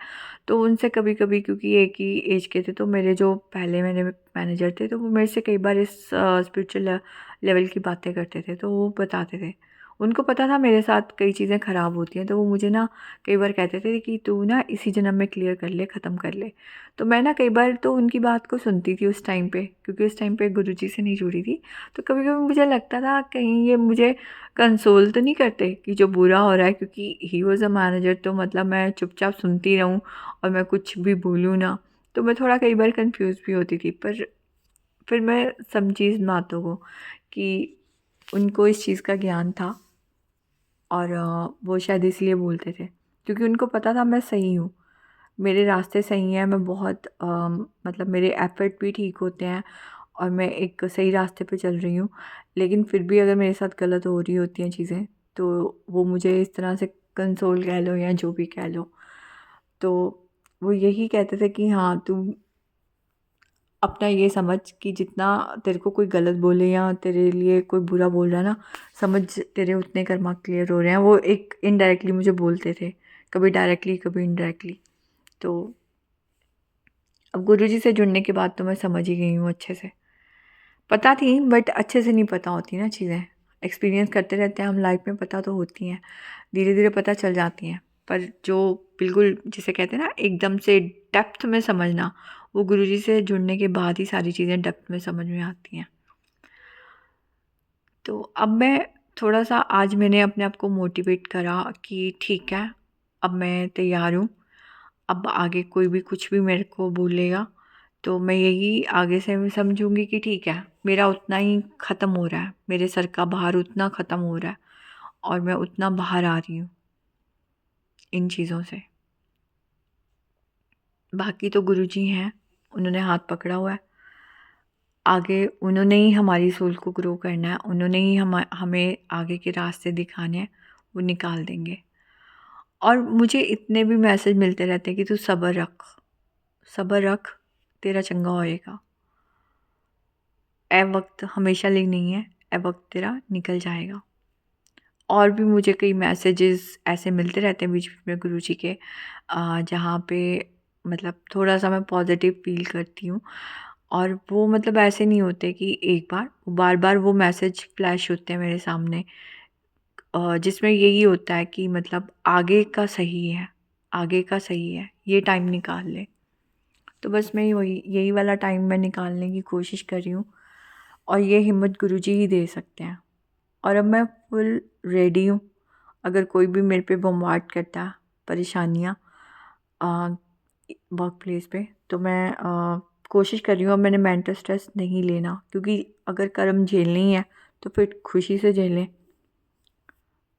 तो उनसे कभी कभी, क्योंकि एक ही एज के थे, तो मेरे जो पहले मेरे मैनेजर थे तो वो मेरे से कई बार इस स्पिरिचुअल लेवल की बातें करते थे, तो वो बताते थे। उनको पता था मेरे साथ कई चीज़ें ख़राब होती हैं, तो वो मुझे ना कई बार कहते थे कि तू ना इसी जन्म में क्लियर कर ले, ख़त्म कर ले। तो मैं ना कई बार तो उनकी बात को सुनती थी उस टाइम पे, क्योंकि उस टाइम पे गुरुजी से नहीं जुड़ी थी। तो कभी कभी मुझे लगता था कहीं ये मुझे कंसोल तो नहीं करते कि जो बुरा हो रहा है, क्योंकि ही वॉज़ अ मैनेजर, तो मतलब मैं चुपचाप सुनती रहूं और मैं कुछ भी बोलूँ ना। तो मैं थोड़ा कई बार कंफ्यूज भी होती थी, पर फिर मैं समझी इस बातों को कि उनको इस चीज़ का ज्ञान था, और वो शायद इसलिए बोलते थे, क्योंकि उनको पता था मैं सही हूँ, मेरे रास्ते सही हैं, मैं बहुत मतलब मेरे एफ़र्ट भी ठीक होते हैं और मैं एक सही रास्ते पे चल रही हूँ। लेकिन फिर भी अगर मेरे साथ गलत हो रही होती हैं चीज़ें, तो वो मुझे इस तरह से कंसोल कह लो या जो भी कह लो, तो वो यही कहते थे कि हाँ, तू अपना ये समझ कि जितना तेरे को कोई गलत बोले या तेरे लिए कोई बुरा बोल रहा है ना, समझ तेरे उतने कर्मा क्लियर हो रहे हैं। वो एक इनडायरेक्टली मुझे बोलते थे, कभी डायरेक्टली कभी इनडायरेक्टली। तो अब गुरुजी से जुड़ने के बाद तो मैं समझ ही गई हूँ अच्छे से। पता थी बट अच्छे से नहीं पता होती ना चीज़ें। एक्सपीरियंस करते रहते हैं हम लाइफ में, पता तो होती हैं, धीरे धीरे पता चल जाती हैं। पर जो बिल्कुल जिसे कहते हैं ना एकदम से डेप्थ में समझना, वो गुरुजी से जुड़ने के बाद ही सारी चीज़ें डेप्थ में समझ में आती हैं। तो अब मैं थोड़ा सा, आज मैंने अपने आप को मोटिवेट करा कि ठीक है, अब मैं तैयार हूँ। अब आगे कोई भी कुछ भी मेरे को बोलेगा तो मैं यही आगे से मैं समझूंगी कि ठीक है, मेरा उतना ही ख़त्म हो रहा है, मेरे सर का भार उतना ख़त्म हो रहा है और मैं उतना बाहर आ रही हूँ इन चीज़ों से। बाकी तो गुरुजी हैं, उन्होंने हाथ पकड़ा हुआ है। आगे उन्होंने ही हमारी सोल को ग्रो करना है, उन्होंने ही हमें आगे के रास्ते दिखाने हैं, वो निकाल देंगे। और मुझे इतने भी मैसेज मिलते रहते हैं कि तू सब्र रख, सब्र रख, तेरा चंगा होएगा, ए वक्त हमेशा लिए नहीं है, ए वक्त तेरा निकल जाएगा। और भी मुझे कई मैसेजेस ऐसे मिलते रहते हैं बीच बीच में गुरुजी के, जहाँ पे मतलब थोड़ा सा मैं पॉजिटिव फील करती हूँ। और वो मतलब ऐसे नहीं होते कि एक बार, बार बार वो मैसेज फ्लैश होते हैं मेरे सामने, जिसमें यही होता है कि मतलब आगे का सही है, आगे का सही है, ये टाइम निकाल ले। तो बस मैं वही यही वाला टाइम मैं निकालने की कोशिश कर रही हूँ, और ये हिम्मत गुरुजी ही दे सकते हैं। और अब मैं फुल रेडी हूँ, अगर कोई भी मेरे पे बम्बार्ड करता है परेशानियाँ वर्क प्लेस पे, तो मैं कोशिश कर रही हूँ, अब मैंने मेंटल स्ट्रेस नहीं लेना, क्योंकि अगर कर्म झेलनी ही है तो फिर खुशी से झेलें।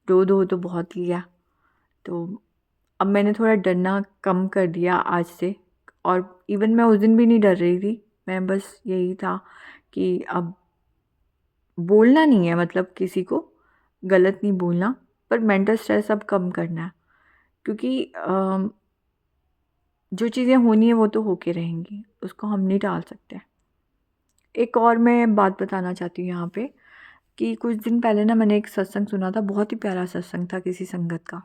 रो दो तो बहुत लिया। तो अब मैंने थोड़ा डरना कम कर दिया आज से, और इवन मैं उस दिन भी नहीं डर रही थी, मैं बस यही था कि अब बोलना नहीं है, मतलब किसी को गलत नहीं बोलना, पर मेंटल स्ट्रेस अब कम करना है। क्योंकि जो चीज़ें होनी है वो तो होके रहेंगी, उसको हम नहीं टाल सकते। एक और मैं बात बताना चाहती हूँ यहाँ पे, कि कुछ दिन पहले ना मैंने एक सत्संग सुना था, बहुत ही प्यारा सत्संग था किसी संगत का,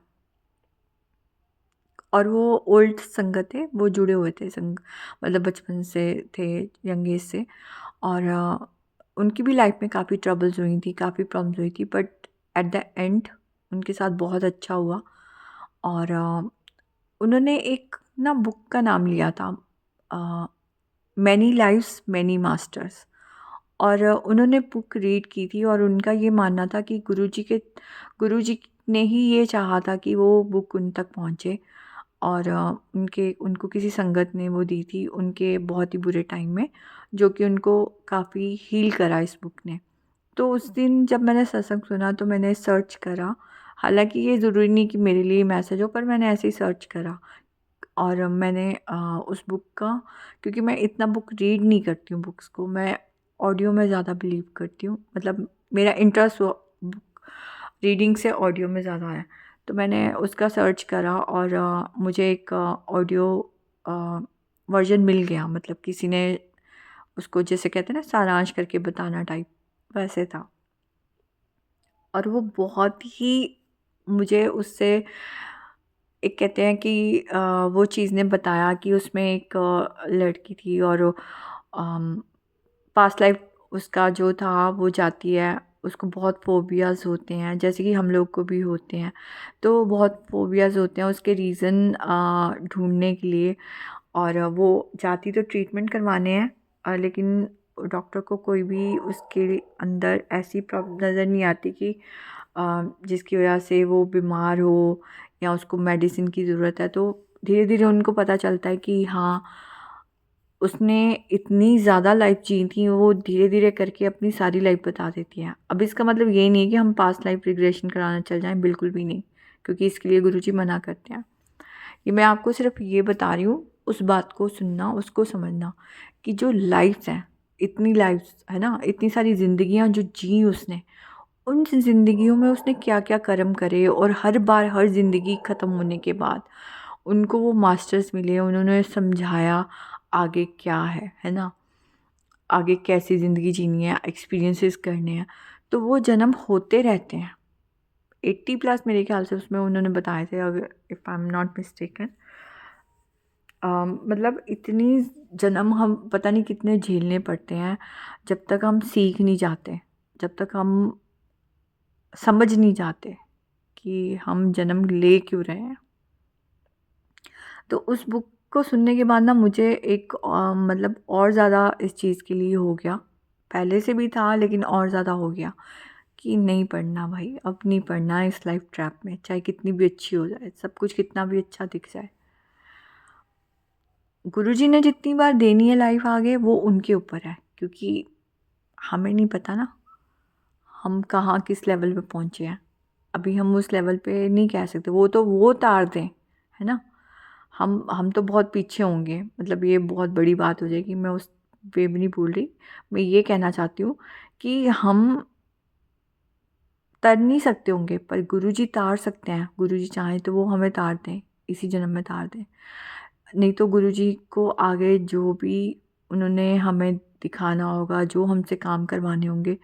और वो ओल्ड संगत थे, वो जुड़े हुए थे संग, मतलब बचपन से थे, यंग एज से। और उनकी भी लाइफ में काफ़ी ट्रबल्स हुई थी, काफ़ी प्रॉब्लम्स हुई थी, बट एट द एंड उनके साथ बहुत अच्छा हुआ। और उन्होंने एक ना बुक का नाम लिया था, मैनी लाइव्स मैनी मास्टर्स। और उन्होंने बुक रीड की थी, और उनका ये मानना था कि गुरुजी ने ही ये चाहा था कि वो बुक उन तक पहुँचे। और उनको किसी संगत ने वो दी थी उनके बहुत ही बुरे टाइम में, जो कि उनको काफ़ी हील करा इस बुक ने। तो उस दिन जब मैंने सत्संग सुना तो मैंने सर्च करा, हालांकि ये ज़रूरी नहीं कि मेरे लिए मैसेज हो, पर मैंने ऐसे ही सर्च करा। और मैंने उस बुक का, क्योंकि मैं इतना बुक रीड नहीं करती हूँ, बुक्स को मैं ऑडियो में ज़्यादा बिलीव करती हूँ, मतलब मेरा इंटरेस्ट बुक रीडिंग से ऑडियो में ज़्यादा है। तो मैंने उसका सर्च करा, और मुझे एक ऑडियो वर्जन मिल गया, मतलब किसी ने उसको, जैसे कहते हैं ना, सारांश करके बताना टाइप, वैसे था। और वो बहुत ही, मुझे उससे एक, कहते हैं कि वो चीज़ ने बताया कि उसमें एक लड़की थी, और पास्ट लाइफ उसका जो था वो जाती है, उसको बहुत फोबियाज़ होते हैं, जैसे कि हम लोग को भी होते हैं। तो बहुत फोबियाज़ होते हैं, उसके रीज़न ढूंढने के लिए। और वो जाती तो ट्रीटमेंट करवाने हैं, लेकिन डॉक्टर को कोई भी उसके अंदर ऐसी प्रॉब्लम नज़र नहीं आती कि जिसकी वजह से वो बीमार हो या उसको मेडिसिन की ज़रूरत है। तो धीरे धीरे उनको पता चलता है कि हाँ, उसने इतनी ज़्यादा लाइफ जी थी, वो धीरे धीरे करके अपनी सारी लाइफ बता देती है। अब इसका मतलब ये नहीं है कि हम पास्ट लाइफ रिग्रेशन कराना चल जाएं, बिल्कुल भी नहीं, क्योंकि इसके लिए गुरुजी मना करते हैं। ये मैं आपको सिर्फ ये बता रही हूँ, उस बात को सुनना, उसको समझना, कि जो लाइफ्स हैं, इतनी लाइफ्स है ना, इतनी सारी ज़िंदगियाँ जो जी उसने, उन ज़िंदगियों में उसने क्या क्या कर्म करे, और हर बार हर ज़िंदगी ख़त्म होने के बाद उनको वो मास्टर्स मिले, उन्होंने समझाया आगे क्या है ना, आगे कैसी ज़िंदगी जीनी है, एक्सपीरियंसेस करने हैं। तो वो जन्म होते रहते हैं, 80+ मेरे ख्याल से उसमें उन्होंने बताए थे, अगर if I am not mistaken. मतलब इतनी जन्म हम पता नहीं कितने झेलने पड़ते हैं, जब तक हम सीख नहीं जाते, जब तक हम समझ नहीं जाते कि हम जन्म ले क्यों रहे हैं। तो उस बुक को सुनने के बाद ना मुझे एक मतलब और ज़्यादा इस चीज़ के लिए हो गया, पहले से भी था लेकिन और ज़्यादा हो गया, कि नहीं पढ़ना भाई, अब नहीं पढ़ना इस लाइफ ट्रैप में, चाहे कितनी भी अच्छी हो जाए, सब कुछ कितना भी अच्छा दिख जाए। गुरुजी ने जितनी बार देनी है लाइफ आगे, वो उनके ऊपर है, क्योंकि हमें नहीं पता ना हम कहाँ किस लेवल पे पहुँचे हैं। अभी हम उस लेवल पे नहीं कह सकते, वो तो वो तार दें, है ना। हम तो बहुत पीछे होंगे, मतलब ये बहुत बड़ी बात हो जाएगी, मैं उस वे भी नहीं बोल रही। मैं ये कहना चाहती हूँ कि हम तर नहीं सकते होंगे, पर गुरुजी तार सकते हैं। गुरुजी चाहें तो वो हमें तार दें, इसी जन्म में तार दें। नहीं तो गुरुजी को आगे जो भी उन्होंने हमें दिखाना होगा, जो हमसे काम करवाने होंगे,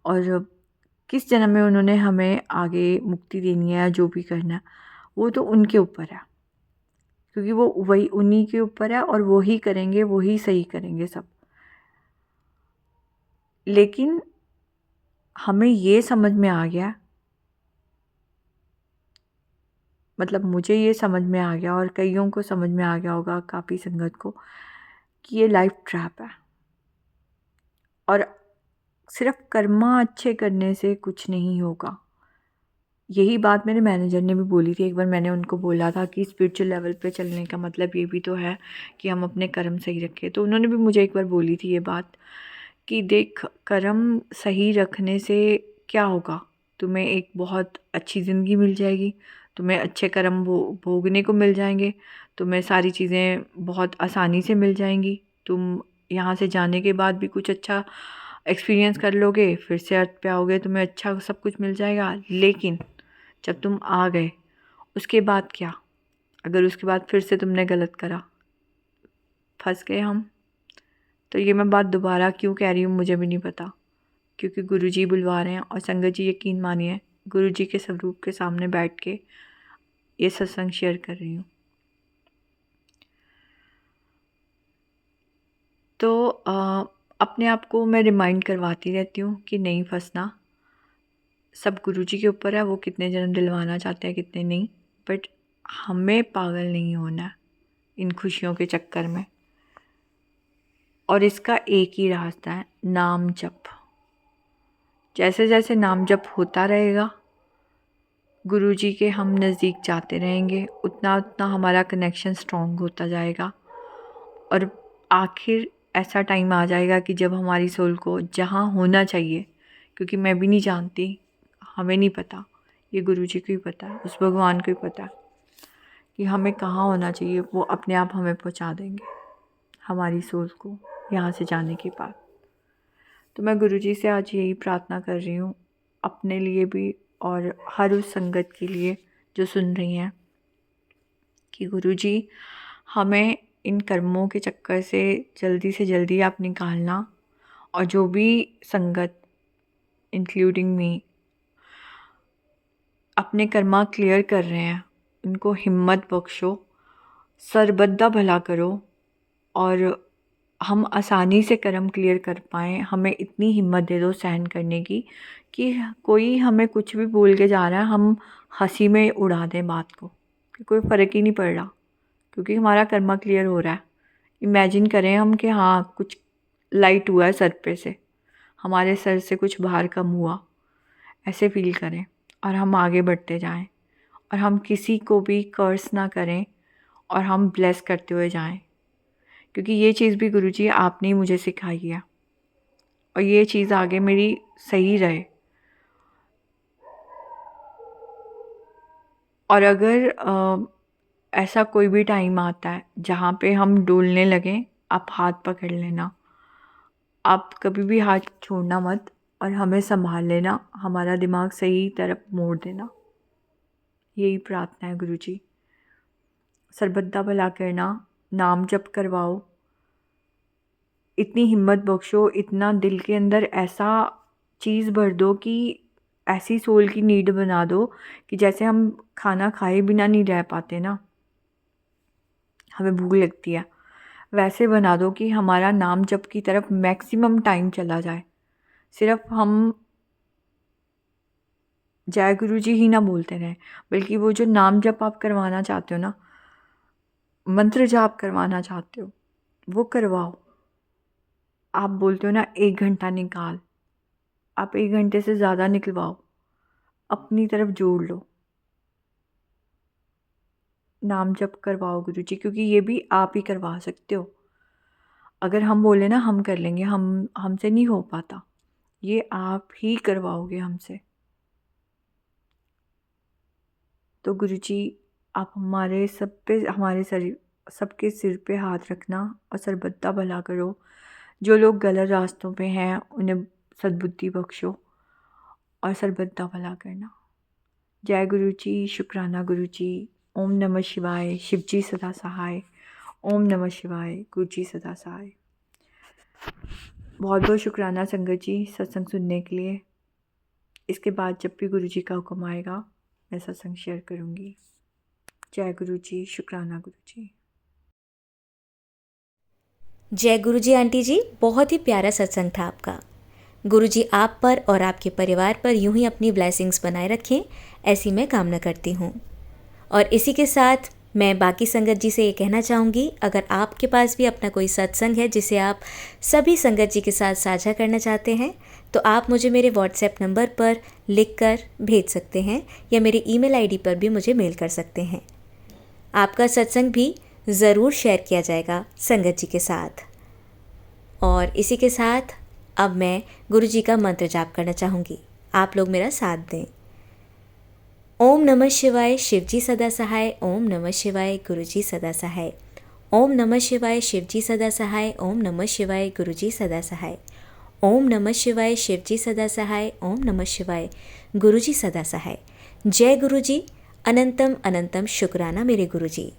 और किस जन्म में उन्होंने हमें आगे मुक्ति देनी है या जो भी करना है, वो तो उनके ऊपर है, क्योंकि वो वही उन्हीं के ऊपर है, और वो ही करेंगे, वो ही सही करेंगे सब। लेकिन हमें ये समझ में आ गया, मतलब मुझे ये समझ में आ गया, और कईयों को समझ में आ गया होगा, काफ़ी संगत को, कि ये लाइफ ट्रैप है, और सिर्फ कर्मा अच्छे करने से कुछ नहीं होगा। यही बात मेरे मैनेजर ने भी बोली थी। एक बार मैंने उनको बोला था कि स्पिरिचुअल लेवल पे चलने का मतलब ये भी तो है कि हम अपने कर्म सही रखें। तो उन्होंने भी मुझे एक बार बोली थी ये बात, कि देख, कर्म सही रखने से क्या होगा, तुम्हें एक बहुत अच्छी ज़िंदगी मिल जाएगी, तुम्हें अच्छे कर्म भोगने को मिल जाएंगे, तुम्हें सारी चीज़ें बहुत आसानी से मिल जाएंगी, तुम यहाँ से जाने के बाद भी कुछ अच्छा एक्सपीरियंस कर लोगे, फिर से अर्थ पे आओगे, तुम्हें अच्छा सब कुछ मिल जाएगा। लेकिन जब तुम आ गए, उसके बाद क्या, अगर उसके बाद फिर से तुमने गलत करा, फंस गए हम। तो ये मैं बात दोबारा क्यों कह रही हूँ मुझे भी नहीं पता, क्योंकि गुरुजी बुलवा रहे हैं। और संगत जी यकीन मानिए, गुरुजी के स्वरूप के सामने बैठ के ये सत्संग शेयर कर रही हूँ। तो अपने आप को मैं रिमाइंड करवाती रहती हूँ कि नहीं फंसना, सब गुरुजी के ऊपर है, वो कितने जन्म दिलवाना चाहते हैं कितने नहीं, बट हमें पागल नहीं होना है इन खुशियों के चक्कर में। और इसका एक ही रास्ता है, नाम जप। जैसे जैसे नाम जप होता रहेगा, गुरुजी के हम नज़दीक जाते रहेंगे, उतना उतना हमारा कनेक्शन स्ट्रॉन्ग होता जाएगा। और आखिर ऐसा टाइम आ जाएगा कि जब हमारी सोल को जहाँ होना चाहिए, क्योंकि मैं भी नहीं जानती, हमें नहीं पता, ये गुरुजी को ही पता है, उस भगवान को ही पता है कि हमें कहाँ होना चाहिए, वो अपने आप हमें पहुँचा देंगे हमारी सोल को यहाँ से जाने के बाद। तो मैं गुरुजी से आज यही प्रार्थना कर रही हूँ, अपने लिए भी और हर उस संगत के लिए जो सुन रही हैं, कि गुरुजी हमें इन कर्मों के चक्कर से जल्दी आप निकालना। और जो भी संगत इंक्लूडिंग मी अपने कर्मा क्लियर कर रहे हैं, उनको हिम्मत बख्शो, सरबद्दा भला करो, और हम आसानी से कर्म क्लियर कर पाएँ। हमें इतनी हिम्मत दे दो सहन करने की कि कोई हमें कुछ भी बोल के जा रहा है, हम हंसी में उड़ा दें बात को, कि कोई फ़र्क ही नहीं पड़ रहा, क्योंकि हमारा कर्मा क्लियर हो रहा है। इमेजिन करें हम कि हाँ, कुछ लाइट हुआ है सर पे से, हमारे सर से कुछ भार कम हुआ, ऐसे फील करें और हम आगे बढ़ते जाएं। और हम किसी को भी कर्स ना करें और हम ब्लेस करते हुए जाएं, क्योंकि ये चीज़ भी गुरुजी आपने ही मुझे सिखाई है, और ये चीज़ आगे मेरी सही रहे। और अगर ऐसा कोई भी टाइम आता है जहाँ पे हम डोलने लगें, आप हाथ पकड़ लेना, आप कभी भी हाथ छोड़ना मत, और हमें संभाल लेना, हमारा दिमाग सही तरफ मोड़ देना। यही प्रार्थना है गुरुजी। सरबद्दा भला करना, नाम जप करवाओ, इतनी हिम्मत बख्शो, इतना दिल के अंदर ऐसा चीज़ भर दो कि ऐसी सोल की नीड बना दो कि जैसे हम खाना खाए बिना नहीं रह पाते ना, हमें भूख लगती है, वैसे बना दो कि हमारा नाम जप की तरफ मैक्सिमम टाइम चला जाए। सिर्फ हम जय गुरु जी ही ना बोलते रहें, बल्कि वो जो नाम जप आप करवाना चाहते हो ना, मंत्र जाप करवाना चाहते हो, वो करवाओ। आप बोलते हो ना 1 घंटा निकाल, आप 1 घंटे से ज़्यादा निकलवाओ, अपनी तरफ जोड़ लो, नाम जप करवाओ गुरु जी, क्योंकि ये भी आप ही करवा सकते हो। अगर हम बोले ना हम कर लेंगे, हमसे नहीं हो पाता, ये आप ही करवाओगे हमसे। तो गुरुजी आप हमारे सबके सिर पे हाथ रखना और सरबत्ता भला करो। जो लोग गलत रास्तों पे हैं उन्हें सद्बुद्धि बख्शो और सरबत्ता भला करना। जय गुरुजी, शुक्राना गुरुजी। ओम नमः शिवाय, शिवजी सदा सहाय। ओम नमः शिवाय, गुरुजी सदा सहाय। बहुत बहुत शुक्राना संगत जी सत्संग सुनने के लिए। इसके बाद जब भी गुरुजी का हुक्म आएगा मैं सत्संग शेयर करूँगी। जय गुरु जी, शुक्राना गुरु जी। जय गुरुजी आंटी जी, बहुत ही प्यारा सत्संग था आपका। गुरुजी आप पर और आपके परिवार पर यूं ही अपनी ब्लेसिंग्स बनाए रखें, ऐसी मैं कामना करती हूँ। और इसी के साथ मैं बाकी संगत जी से ये कहना चाहूँगी, अगर आपके पास भी अपना कोई सत्संग है जिसे आप सभी संगत जी के साथ साझा करना चाहते हैं, तो आप मुझे मेरे व्हाट्सएप नंबर पर लिखकर भेज सकते हैं या मेरी ईमेल आईडी पर भी मुझे मेल कर सकते हैं। आपका सत्संग भी ज़रूर शेयर किया जाएगा संगत जी के साथ। और इसी के साथ अब मैं गुरु जी का मंत्र जाप करना चाहूँगी, आप लोग मेरा साथ दें। ओम नमः शिवाय, शिवजी सदा सहाय। ओम नमः शिवाय, गुरुजी सदा सहाय। ओम नमः शिवाय, शिवजी सदा सहाय। ओम नमः शिवाय, गुरुजी सदा सहाय। ओम नमः शिवाय, शिवजी सदा सहाय। ओम नमः शिवाय, गुरुजी सदा सहाय। जय गुरुजी, अनंतम अनंतम शुक्राना मेरे गुरुजी।